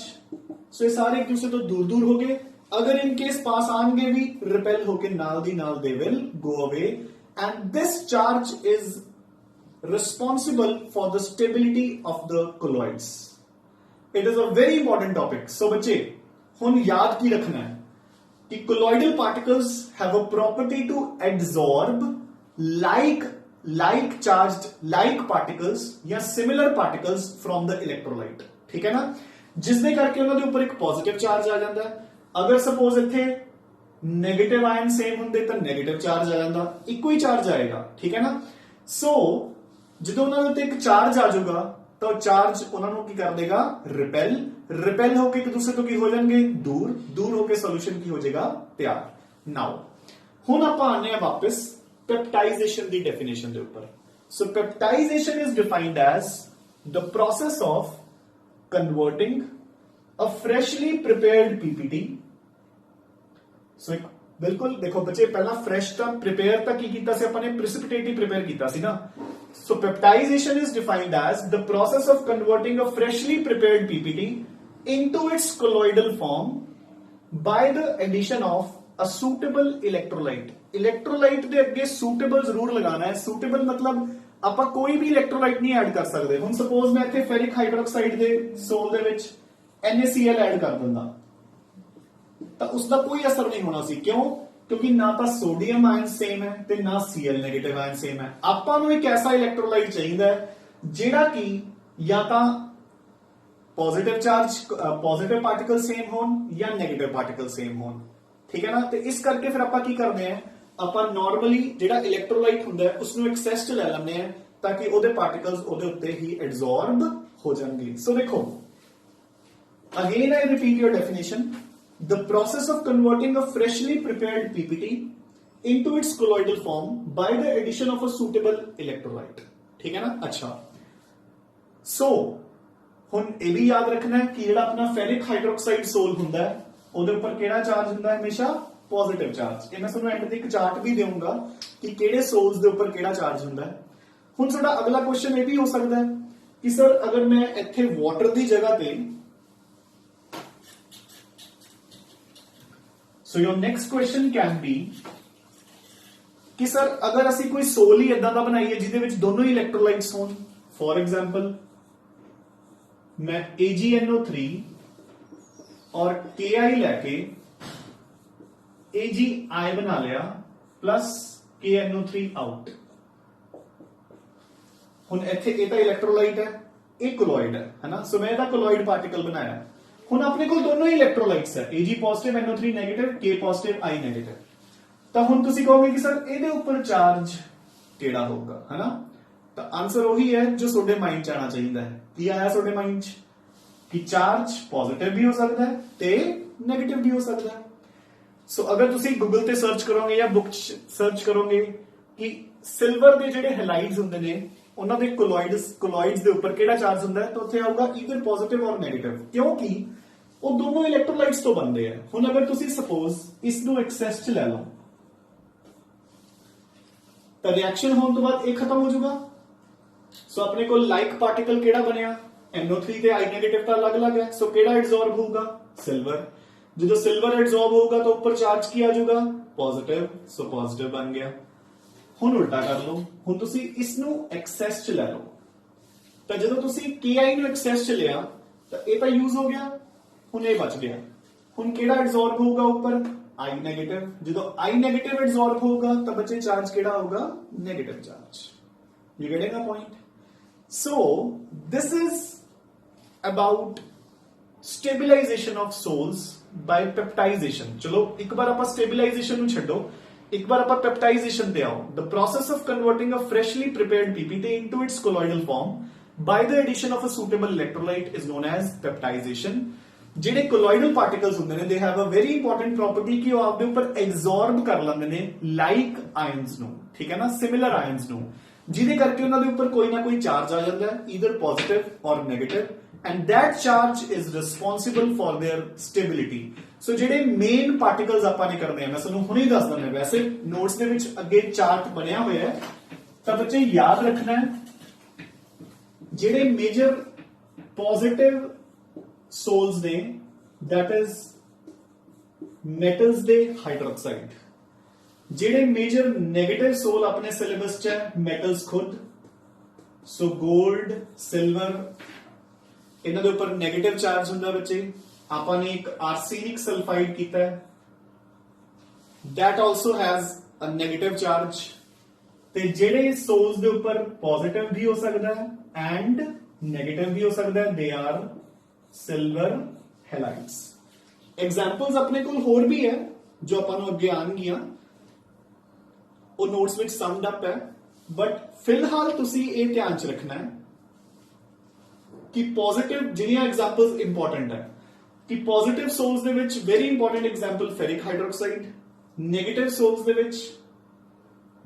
ਸੋ ਇਹ ਸਾਰੇ ਇੱਕ ਦੂਸਰੇ ਤੋਂ ਦੂਰ-ਦੂਰ ਹੋ ਗਏ। ਅਗਰ ਇਨ ਕੇਸ ਪਾਸ ਆਣਗੇ ਵੀ ਰਿਪੈਲ ਹੋ ਕੇ ਨਾਲ ਦੀ ਨਾਲ ਦੇ ਵਿਲ ਗੋ ਅਵੇ। And this charge is responsible for the stability of the colloids. It is a very important topic. So बच्चे ਹੁਣ याद की रखना है कि colloidal particles have a property to adsorb like charged like particles या similar particles from the electrolyte। ठीक है ना, जिसने करके ਉਹਨਾਂ ਦੇ ਉੱਪਰ ਇੱਕ ਪੋਜ਼ਿਟਿਵ ਚਾਰਜ ਆ ਜਾਂਦਾ ਹੈ। ਅਗਰ ਸਪੋਜ਼ ਇੱਥੇ ਨੈਗੇਟਿਵ ਆਇਨ ਸੇਮ ਹੁੰਦੇ ਤਾਂ ਨੈਗੇਟਿਵ ਚਾਰਜ ਆ ਜਾਂਦਾ, ਇੱਕੋ ਹੀ ਚਾਰਜ ਆਏਗਾ, ਠੀਕ ਹੈ ਨਾ। ਸੋ ਜਦੋਂ ਉਹਨਾਂ ਦੇ ਉੱਤੇ ਇੱਕ ਚਾਰਜ ਆ ਜਾਊਗਾ ਤਾਂ ਚਾਰਜ ਉਹਨਾਂ ਨੂੰ ਕੀ ਕਰ ਦੇਗਾ? ਰਿਪੈਲ ਹੋ ਕੇ ਇੱਕ ਦੂਸਰੇ ਤੋਂ ਕੀ ਹੋ ਜਾਣਗੇ? ਦੂਰ ਹੋ ਕੇ ਸੋਲੂਸ਼ਨ ਕੀ ਹੋ ਜਾਏਗਾ? ਤਿਆਰ। ਨਾਓ ਹੁਣ ਆਪਾਂ ਆਨੇ ਆ ਵਾਪਸ ਪੈਪਟਾਈਜ਼ੇਸ਼ਨ ਦੀ ਡੈਫੀਨੇਸ਼ਨ ਦੇ ਉੱਪਰ। So peptization is defined as the process of converting a freshly prepared PPT। So ਇੱਕ ਬਿਲਕੁਲ ਦੇਖੋ ਬੱਚੇ ਪਹਿਲਾਂ ਫਰੈਸ਼ ਤਾਂ ਪ੍ਰੀਪੇਅਰ ਤਾਂ ਕੀ ਕੀਤਾ ਸੀ ਆਪਾਂ ਨੇ? ਪ੍ਰਿਸਿਪਿਟੇਟ ਹੀ ਪ੍ਰੀਪੇਅਰ ਕੀਤਾ ਸੀ ਨਾ। So peptization is defined as the process of converting a freshly prepared PPT into its colloidal form by the addition of a suitable electrolyte. Electrolyte ਦੇ ਅੱਗੇ ਸੂਟੇਬਲ ਜ਼ਰੂਰ ਲਗਾਉਣਾ ਹੈ। ਸੂਟੇਬਲ ਮਤਲਬ ਆਪਾਂ ਕੋਈ ਵੀ ਇਲੈਕਟ੍ਰੋਲਾਈਟ ਨਹੀਂ ਐਡ ਕਰ ਸਕਦੇ। ਹੁਣ ਸਪੋਜ਼ ਮੈਂ ਇੱਥੇ ਫੈਰਿਕ ਹਾਈਡਰੋਕਸਾਈਡ ਦੇ ਸੋਲ ਦੇ ਵਿੱਚ NaCl ਐਡ ਕਰ ਦਿੰਦਾ ਤਾਂ ਉਸਦਾ ਕੋਈ ਅਸਰ ਨਹੀਂ ਹੋਣਾ ਸੀ। ਕਿਉਂ? ਕਿਉਂਕਿ ਨਾ ਤਾਂ ਸੋਡੀਅਮ ਆਇਨ ਸੇਮ ਹੈ ਤੇ ਨਾ Cl ਨੈਗੇਟਿਵ ਆਇਨ ਸੇਮ ਹੈ। ਆਪਾਂ ਨੂੰ ਇੱਕ ਐਸਾ ਇਲੈਕਟ੍ਰੋਲਾਈਟ ਚਾਹੀਦਾ ਹੈ ਜਿਹੜਾ ਕਿ ਜਾਂ ਤਾਂ ਪੋਜ਼ਿਟਿਵ ਪਾਰਟੀਕਲ ਸੇਮ ਹੋਣ ਜਾਂ ਨੈਗੇਟਿਵ ਪਾਰਟੀਕਲ ਸੇਮ ਹੋਣ, ਠੀਕ ਹੈ ਨਾ। ਤੇ ਇਸ ਕਰਕੇ ਫਿਰ ਆਪਾਂ ਕੀ ਕਰਦੇ ਆ? ਆਪਾਂ ਨਾਰਮਲੀ ਜਿਹੜਾ ਇਲੈਕਟ੍ਰੋਲਾਈਟ ਹੁੰਦਾ ਹੈ ਉਸ ਨੂੰ ਐਕਸੈਸ ਚ ਲੈ ਲੈਂਦੇ ਆ ਤਾਂ ਕਿ ਉਹਦੇ ਪਾਰਟੀਕਲਸ ਉਹਦੇ ਉੱਤੇ ਹੀ ਐਡਜ਼ੌਰਬ ਹੋ ਜਾਣਗੇ। ਸੋ ਦੇਖੋ again I repeat your definition। The process of converting a freshly prepared PPT into its colloidal form by the addition of a suitable electrolyte। ठीक है ना। अच्छा, so ਹੁਣ ਇਹ ਵੀ ਯਾਦ ਰੱਖਣਾ ਹੈ ਕਿ ਜਿਹੜਾ ਆਪਣਾ ਫੈਰਿਕ ਹਾਈਡਰੋਕਸਾਈਡ ਸੋਲ ਹੁੰਦਾ ਹੈ ਉਹਦੇ ਉੱਪਰ ਕਿਹੜਾ ਚਾਰਜ ਹੁੰਦਾ ਹੈ? ਹਮੇਸ਼ਾ ਪੋਜ਼ਿਟਿਵ ਚਾਰਜ। ਇਹ ਮੈਂ ਤੁਹਾਨੂੰ ਐਂਡ ਤੇ ਇੱਕ ਚਾਰਟ ਵੀ ਦੇਵਾਂਗਾ ਕਿ ਕਿਹੜੇ ਸੋਲਸ ਦੇ ਉੱਪਰ ਕਿਹੜਾ ਚਾਰਜ ਹੁੰਦਾ ਹੈ। ਹੁਣ ਤੁਹਾਡਾ ਅਗਲਾ ਕੁਐਸਚਨ ਇਹ ਵੀ ਹੋ ਸਕਦਾ ਹੈ ਕਿ ਸਰ ਅਗਰ ਮੈਂ ਇੱਥੇ ਵਾਟਰ ਦੀ ਜਗ੍ਹਾ ਤੇ So your next question can be ਕਿ ਸਰ ਅਗਰ ਅਸੀਂ ਕੋਈ ਸੋਲ ਹੀ ਇਦਾਂ ਦਾ ਬਣਾਈਏ ਜਿਹਦੇ ਵਿੱਚ ਦੋਨੋਂ ਹੀ ਇਲੈਕਟ੍ਰੋਲਾਈਟਸ ਹੋਣ। ਫੋਰ ਐਗਜ਼ਾਮਪਲ ਮੈਂ AgNO3 ਔਰ Ki ਲੈ ਕੇ AgI ਬਣਾ ਲਿਆ ਪਲੱਸ KNO3 ਆਊਟ। ਹੁਣ ਇੱਥੇ ਇਹ ਤਾਂ ਇਲੈਕਟ੍ਰੋਲਾਈਟ ਹੈ, ਇਹ ਕੋਲੋਇਡ ਹੈ ਨਾ। ਸੋ ਮੈਂ ਇਹਦਾ ਕੋਲੋਇਡ ਪਾਰਟੀਕਲ ਬਣਾਇਆ। ਹੁਣ ਆਪਣੇ ਕੋਲ ਦੋਨੋਂ ਹੀ ਇਲੈਕਟ੍ਰੋਲਾइट्स ਹੈ, Ag positive NO3 negative, K positive I negative. ਤਾਂ ਹੁਣ ਤੁਸੀਂ ਕਹੋਗੇ ਕਿ ਸਰ ਇਹਦੇ ਉੱਪਰ ਚਾਰਜ ਕਿਹੜਾ ਹੋਊਗਾ, ਹਨਾ? ਤਾਂ ਆਨਸਰ ਉਹੀ ਹੈ ਜੋ ਤੁਹਾਡੇ ਮਾਈਂਡ ਚ ਆਣਾ ਚਾਹੀਦਾ ਹੈ। ਕੀ ਆਇਆ ਤੁਹਾਡੇ ਮਾਈਂਡ ਚ ਕਿ ਚਾਰਜ ਪੋਜ਼ਿਟਿਵ ਵੀ ਹੋ ਸਕਦਾ ਹੈ ਤੇ ਨੈਗੇਟਿਵ ਵੀ ਹੋ ਸਕਦਾ ਹੈ। ਸੋ ਅਗਰ ਤੁਸੀਂ ਗੂਗਲ ਤੇ ਸਰਚ ਕਰੋਗੇ ਜਾਂ ਬੁੱਕ ਸਰਚ ਕਰੋਗੇ ਕਿ ਸਿਲਵਰ ਦੇ ਜਿਹੜੇ ਹੈਲਾਈਡਸ ਹੁੰਦੇ ਨੇ ਉਹਨਾਂ ਦੇ ਕੋਲੋਇਡਸ ਦੇ ਉੱਪਰ ਕਿਹੜਾ ਚਾਰਜ ਹੁੰਦਾ ਹੈ, ਤਾਂ ਉੱਥੇ ਆਊਗਾ ਈਦਰ ਪੋਜ਼ਿਟਿਵ ਔਰ ਨੈਗੇਟਿਵ, ਕਿਉਂਕਿ ਉਹ ਦੋਨੋਂ ਇਲੈਕਟ੍ਰੋਲਾइट्स ਤੋਂ ਬਣਦੇ ਆ। ਹੁਣ ਅਗਰ ਤੁਸੀਂ ਸਪੋਜ਼ ਇਸ ਨੂੰ ਐਕਸੈਸ ਚ ਲੈ ਲਓ ਤਾਂ ਰਿਐਕਸ਼ਨ ਹੋਣ ਤੋਂ ਬਾਅਦ ਇਹ ਖਤਮ ਹੋ ਜਾਊਗਾ। ਸੋ ਆਪਣੇ ਕੋਲ ਲਾਈਕ ਪਾਰਟੀਕਲ ਕਿਹੜਾ ਬਣਿਆ, NO3 ਤੇ I ਨੈਗੇਟਿਵ ਤਾਂ ਅਲੱਗ-ਅਲੱਗ ਹੈ। ਸੋ ਕਿਹੜਾ ਐਡਜ਼ੌਰਬ ਹੋਊਗਾ, ਸਿਲਵਰ। ਜਦੋਂ ਸਿਲਵਰ ਐਡਜ਼ੌਰਬ ਹੋਊਗਾ ਤਾਂ ਉੱਪਰ ਚਾਰਜ ਕੀ ਆ ਜਾਊਗਾ, ਪੋਜ਼ਿਟਿਵ। ਸੋ ਪੋਜ਼ਿਟਿਵ ਬਣ ਗਿਆ। ਹੁਣ ਉਲਟਾ ਕਰ ਲਓ, ਹੁਣ ਤੁਸੀਂ ਇਸ ਨੂੰ ਐਕਸੈਸ ਚ ਲੈ ਲਓ ਤਾਂ ਜਦੋਂ ਤੁਸੀਂ Ki ਨੂੰ ਐਕਸੈਸ ਚ ਲਿਆ ਤਾਂ ਇਹ ਤਾਂ ਯੂਜ਼ ਹੋ ਗਿਆ, ਹੁਣ ਇਹ ਬਚ ਗਿਆ। ਹੁਣ ਕਿਹੜਾ ਐਡਜ਼ੌਰਬ ਹੋਊਗਾ ਉੱਪਰ, I ਨੈਗੇਟਿਵ। ਜਦੋਂ I ਨੈਗੇਟਿਵ ਐਡਜ਼ੌਰਬ ਹੋਊਗਾ ਤਾਂ ਬੱਚੇ ਚਾਰਜ ਕਿਹੜਾ ਹੋਊਗਾ, negative charge. You getting a point? So this is about stabilization of sols by peptidization। चलो एक बार आप stabilization ਨੂੰ ਛੱਡੋ, एक बार आप peptidization ਤੇ ਆਓ। The process of converting a freshly prepared PPT into its colloidal form by the addition of a suitable electrolyte is known as peptidization। ਜਿਹੜੇ ਕੋਲੋਇਡਲ ਪਾਰਟੀਕਲਸ ਹੁੰਦੇ ਨੇ they have a very important property ਕਿ ਉਹ ਆਪਦੇ ਉੱਪਰ absorb ਕਰ ਲੈਂਦੇ ਨੇ ਲਾਈਕ ਆਇਨਸ ਨੂੰ, ਠੀਕ ਹੈ ਨਾ, ਸਿਮਿਲਰ ਆਇਨਸ ਨੂੰ, ਜਿਹਦੇ ਕਰਕੇ ਉਹਨਾਂ ਦੇ ਉੱਪਰ ਕੋਈ ਨਾ ਕੋਈ ਚਾਰਜ ਆ ਜਾਂਦਾ ਹੈ, either positive or negative, and that charge is responsible for their stability. So ਜਿਹੜੇ ਮੇਨ ਪਾਰਟੀਕਲਸ ਆਪਾਂ ਨੇ ਕਰਨੇ ਆ, ਮੈਂ ਤੁਹਾਨੂੰ ਹੁਣੇ ਹੀ ਦੱਸ ਦਿੰਦਾ। ਵੈਸੇ ਨੋਟਸ ਦੇ ਵਿੱਚ ਅੱਗੇ ਚਾਰਟ ਬਣਿਆ ਹੋਇਆ ਹੈ, ਤਾਂ ਬੱਚੇ ਯਾਦ ਰੱਖਣਾ ਹੈ ਜਿਹੜੇ ਮੇਜਰ ਪੋਜ਼ਿਟਿਵ ਸੋਲਸ ਨੇ that is metals ਦੇ ਹਾਈਡਰੋਕਸਾਈਡ। ਜਿਹੜੇ ਮੇਜਰ ਨੈਗੇਟਿਵ ਸੋਲ ਆਪਣੇ ਸਿਲੇਬਸ ਚ ਹੈ, ਮੈਟਲਸ ਖੁਦ। ਸੋ 골ਡ, ਸਿਲਵਰ, ਇਹਨਾਂ ਦੇ ਉੱਪਰ ਨੈਗੇਟਿਵ ਚਾਰਜ ਹੁੰਦਾ ਬੱਚੇ। ਆਪਾਂ ਨੇ ਇੱਕ ਆਰਸੈਨਿਕ ਸਲਫਾਈਡ ਕੀਤਾ ਹੈ, that also has a negative charge। ਤੇ ਜਿਹੜੇ ਸੋਲਸ ਦੇ ਉੱਪਰ ਪੋਜ਼ਿਟਿਵ ਵੀ ਹੋ ਸਕਦਾ ਹੈ ਐਂਡ ਨੈਗੇਟਿਵ ਵੀ ਹੋ ਸਕਦਾ ਹੈ, they are silver halides। Examples अपने को होर भी है जो अपन अगे आनगियां, वो नोट्स विच समड अप है, बट फिलहाल तुसी ये ध्यान च रखना है कि पॉजिटिव जिहड़ियां एग्जाम्पल्स इंपॉर्टेंट है कि positive sols they which very important example ferric hydroxide, negative sols they which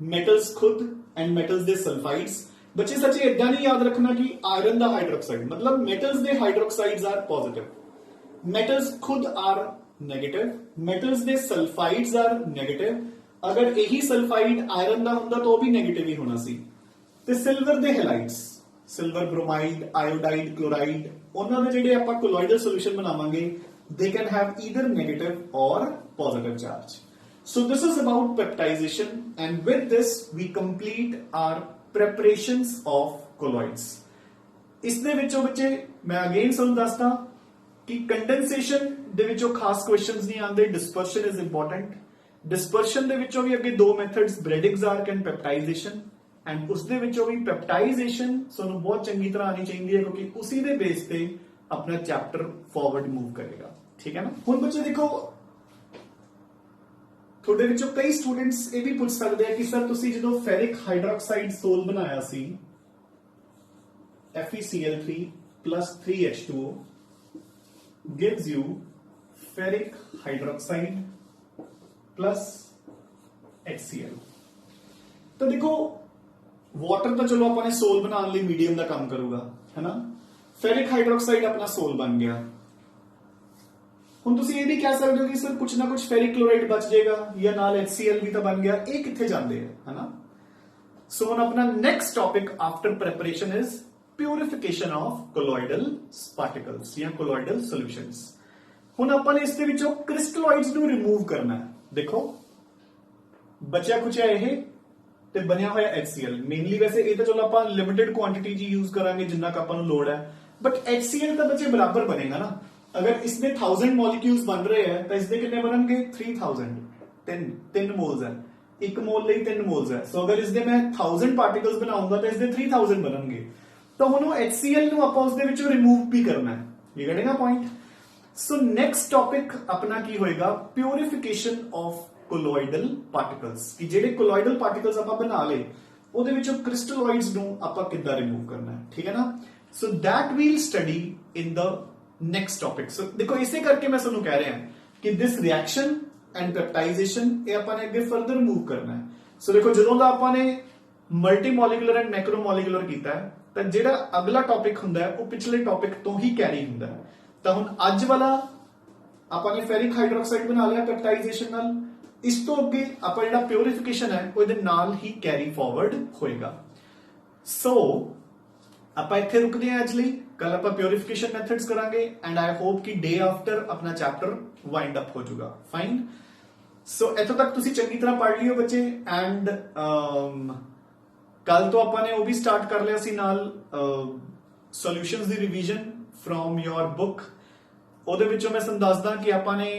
metals खुद एंड मेटल्स दे सल्फाइड्स। बच्चे सच्चे इदा नहीं याद रखना कि आयरन दा हाइड्रोक्साइड मतलब मेटल्स दे हाइड्रोक्साइड्स आर पॉजिटिव, मेटल्स खुद are negative, metals they sulphides are negative. अगर यही सल्फाइड आयरन दा हुंदा तो भी नेगेटिव ही होना सी। ते सिल्वर दे halides, silver bromide, iodide, chloride, उन्हां दे जिहड़े आपां कोलॉइडल सॉल्यूशन बनावांगे they can have either negative or positive charge. So this is about peptidization, and with this we complete our preparations of colloids। इस दे विचों बच्चे मैं अगेन ਤੁਹਾਨੂੰ ਦੱਸਦਾ कि कंडेंसेशन ਦੇ ਵਿੱਚੋਂ ਖਾਸ ਕੁਐਸਚਨਸ ਨਹੀਂ ਆਉਂਦੇ, ਡਿਸਪਰਸ਼ਨ ਇਜ਼ ਇੰਪੋਰਟੈਂਟ। ਡਿਸਪਰਸ਼ਨ ਦੇ ਵਿੱਚੋਂ ਵੀ ਅੱਗੇ ਦੋ ਮੈਥਡਸ ਬ੍ਰੈਡਿਗਜ਼ਾਰਕ ਐਂਡ ਪੈਪਟਾਈਜ਼ੇਸ਼ਨ, ਐਂਡ ਉਸ ਦੇ ਵਿੱਚੋਂ ਵੀ ਪੈਪਟਾਈਜ਼ੇਸ਼ਨ ਤੁਹਾਨੂੰ ਬਹੁਤ ਚੰਗੀ ਤਰ੍ਹਾਂ ਆਣੀ ਚਾਹੀਦੀ ਹੈ ਕਿਉਂਕਿ ਉਸੇ ਦੇ ਬੇਸ ਤੇ ਆਪਣਾ ਚੈਪਟਰ ਫਾਰਵਰਡ ਮੂਵ ਕਰੇਗਾ, ਠੀਕ ਹੈ ਨਾ। ਹੁਣ ਬੱਚੇ ਦੇਖੋ ਤੁਹਾਡੇ ਵਿੱਚੋਂ ਕਈ ਸਟੂਡੈਂਟਸ ਇਹ ਵੀ ਪੁੱਛ ਸਕਦੇ ਆ ਕਿ ਸਰ ਤੁਸੀਂ ਜਦੋਂ ਫੈਰਿਕ ਹਾਈਡਰੋਕਸਾਈਡ ਸੋਲ ਬਣਾਇਆ ਸੀ FeCl3 plus 3H2O gives you ferric hydroxide plus HCl। तो देखो वाटर तो चलो अपने सोल बनाने लिए मीडियम का काम करूंगा, है ना। फेरिक हाइड्रोक्साइड अपना सोल बन गया। हुण तुसीं ये भी कह सकते हो कि सर कुछ ना कुछ फेरिक क्लोराइड बच जाएगा या नाल HCl भी तो बन गया, ये कित्थे जांदे है ना। सो हुण अपना next topic after preparation is purification of colloidal particles या कोलॉइडल सॉल्यूशंस। हुण आपां ने इस दे विचों क्रिस्टलॉइड्स नूं रिमूव करना है। देखो बचिया कुछ ये ते बनिया होया HCl मेनली। वैसे ये तो चलो आपां लिमिटेड क्वांटिटी जी यूज करांगे जिन्ना क आपां नूं लोड़ है, बट HCl तो बच्चे बराबर बनेगा ना। अगर इसमें 1000 मॉलिक्यूल्स बन रहे हैं तो इसके कितने बनणगे 3000, 3 मोल्स है, एक मोल ਲਈ 3 मोल्स है। सो अगर इसके मैं 1000 पार्टिकल्स बनाऊंगा तो इसके 3000 बनणगे। तो हुण HCl ਨੂੰ ਆਪਾਂ ਉਸ ਦੇ ਵਿੱਚੋਂ ਰਿਮੂਵ ਵੀ ਕਰਨਾ ਹੈ। ये कटेगा पॉइंट। सो नेक्स्ट टॉपिक अपना की होएगा प्योरिफिकेशन ऑफ कोलोइडल पार्टिकल्स कि ਜਿਹੜੇ कोलोइडल पार्टिकल्स ਆਪਾਂ ਬਣਾ ਲਏ ਉਹਦੇ ਵਿੱਚੋਂ ਕ੍ਰਿਸਟਲੋਇਡਸ ਨੂੰ ਆਪਾਂ ਕਿੱਦਾਂ ਰਿਮੂਵ ਕਰਨਾ ਹੈ ਠੀਕ ਹੈ ਨਾ so that will study in the next topic so देखो इसे करके मैं ਤੁਹਾਨੂੰ ਕਹਿ ਰਿਹਾ ਕਿ ਦਿਸ ਰਿਐਕਸ਼ਨ ਐਂਡ ਪੈਪਟਾਈਜ਼ੇਸ਼ਨ ਇਹ ਆਪਾਂ ਨੇ ਅੱਗੇ ਫਰਦਰ ਮੂਵ ਕਰਨਾ ਹੈ ਸੋ ਦੇਖੋ ਜਦੋਂ ਦਾ ਆਪਾਂ ਨੇ multi molecular and Macro molecular ਕੀਤਾ ਹੈ ਤਾਂ ਜਿਹੜਾ ਅਗਲਾ ਟੌਪਿਕ ਹੁੰਦਾ ਹੈ ਉਹ ਪਿਛਲੇ ਟੌਪਿਕ ਤੋਂ ਹੀ ਕੈਰੀ ਹੁੰਦਾ ਹੈ ਤਾਂ ਹੁਣ ਅੱਜ ਵਾਲਾ ਆਪਾਂ ਨੇ ਫੈਰਿਕ ਹਾਈਡਰੋਕਸਾਈਡ ਬਣਾ ਲਿਆ ਪੈਪਟਾਈਜ਼ੇਸ਼ਨ ਨਾਲ ਇਸ ਤੋਂ ਅੱਗੇ ਆਪਾਂ ਜਿਹੜਾ ਪਿਉਰੀਫਿਕੇਸ਼ਨ ਹੈ ਉਹ ਇਹਦੇ ਨਾਲ ਹੀ ਕੈਰੀ ਫਾਰਵਰਡ ਹੋਏਗਾ ਸੋ ਆਪਾਂ ਇੱਥੇ ਰੁਕਦੇ ਹਾਂ ਅੱਜ ਲਈ ਕੱਲ ਆਪਾਂ ਪਿਉਰੀਫਿਕੇਸ਼ਨ ਮੈਥਡਸ ਕਰਾਂਗੇ ਐਂਡ ਆਈ ਹੋਪ ਕਿ ਡੇ ਆਫਟਰ ਆਪਣਾ ਚੈਪਟਰ ਵਾਈਂਡ ਅਪ ਹੋ ਜਾਊਗਾ ਫਾਈਨ ਸੋ ਇੱਥੋਂ ਤੱਕ ਤੁਸੀਂ ਚੰਗੀ ਤਰ੍ਹਾਂ ਪੜ੍ਹ ਲਿਓ ਬੱਚੇ ਐਂਡ ਕੱਲ ਤੋਂ ਆਪਾਂ ਨੇ ਉਹ ਵੀ ਸਟਾਰਟ ਕਰ ਲਿਆ ਸੀ ਨਾਲ solutions the revision from your book ਉਹਦੇ ਵਿੱਚੋਂ ਮੈਂ ਤੁਹਾਨੂੰ ਦੱਸਦਾ ਕਿ ਆਪਾਂ ਨੇ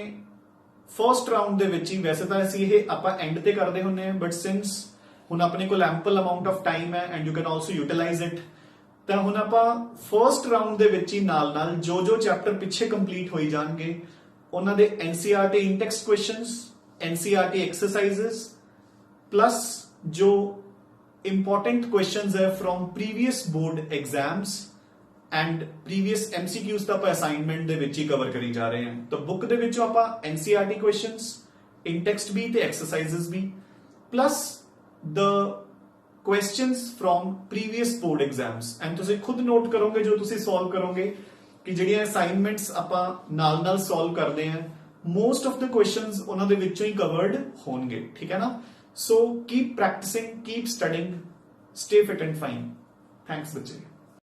ਫਰਸਟ ਰਾਉਂਡ ਦੇ ਵਿੱਚ ਹੀ ਵੈਸੇ ਤਾਂ ਅਸੀਂ ਇਹ ਆਪਾਂ ਐਂਡ ਤੇ ਕਰਦੇ ਹੁੰਨੇ ਆ ਬਟ ਸਿੰਸ ਹੁਣ ਆਪਣੇ ਕੋਲ ਐਂਪਲ ਅਮਾਉਂਟ ਆਫ ਟਾਈਮ ਹੈ and you can also utilise it ਤਾਂ ਹੁਣ ਆਪਾਂ ਫਰਸਟ ਰਾਉਂਡ ਦੇ ਵਿੱਚ ਹੀ ਨਾਲ ਜੋ ਚੈਪਟਰ ਪਿੱਛੇ ਕੰਪਲੀਟ ਹੋਈ ਜਾਣਗੇ ਉਹਨਾਂ ਦੇ NCERT in text questions NCERT exercises plus ਜੋ ਇੰਪੋਰਟੈਂਟ ਕੁਐਸਚਨਸ ਹੈ from previous board exams and previous MCQs ਤਾਂ ਆਪਾਂ ਅਸਾਈਨਮੈਂਟ ਦੇ ਵਿੱਚ ਹੀ ਕਵਰ ਕਰੀ ਜਾ ਰਹੇ ਹਾਂ ਤਾਂ ਬੁੱਕ ਦੇ ਵਿੱਚੋਂ ਆਪਾਂ NCERT ਕੁਐਸਚਨਸ ਇਨ ਟੈਕਸਟ ਵੀ ਤੇ ਐਕਸਰਸਾਈਜ਼ਸ ਵੀ plus the questions from previous board exams and ਤੁਸੀਂ ਖੁਦ ਨੋਟ ਕਰੋਗੇ ਜੋ ਤੁਸੀਂ ਸੋਲਵ ਕਰੋਗੇ ਕਿ ਜਿਹੜੀਆਂ ਅਸਾਈਨਮੈਂਟਸ ਆਪਾਂ ਨਾਲ ਸੋਲਵ ਕਰਦੇ ਹਾਂ ਮੋਸਟ ਆਫ ਦ ਕੁਐਸਚਨਸ ਉਹਨਾਂ ਦੇ ਵਿੱਚੋਂ ਹੀ ਕਵਰਡ ਹੋਣਗੇ ਠੀਕ ਹੈ ਨਾ so keep practising keep studying stay fit and fine thanks ਬੱਚੇ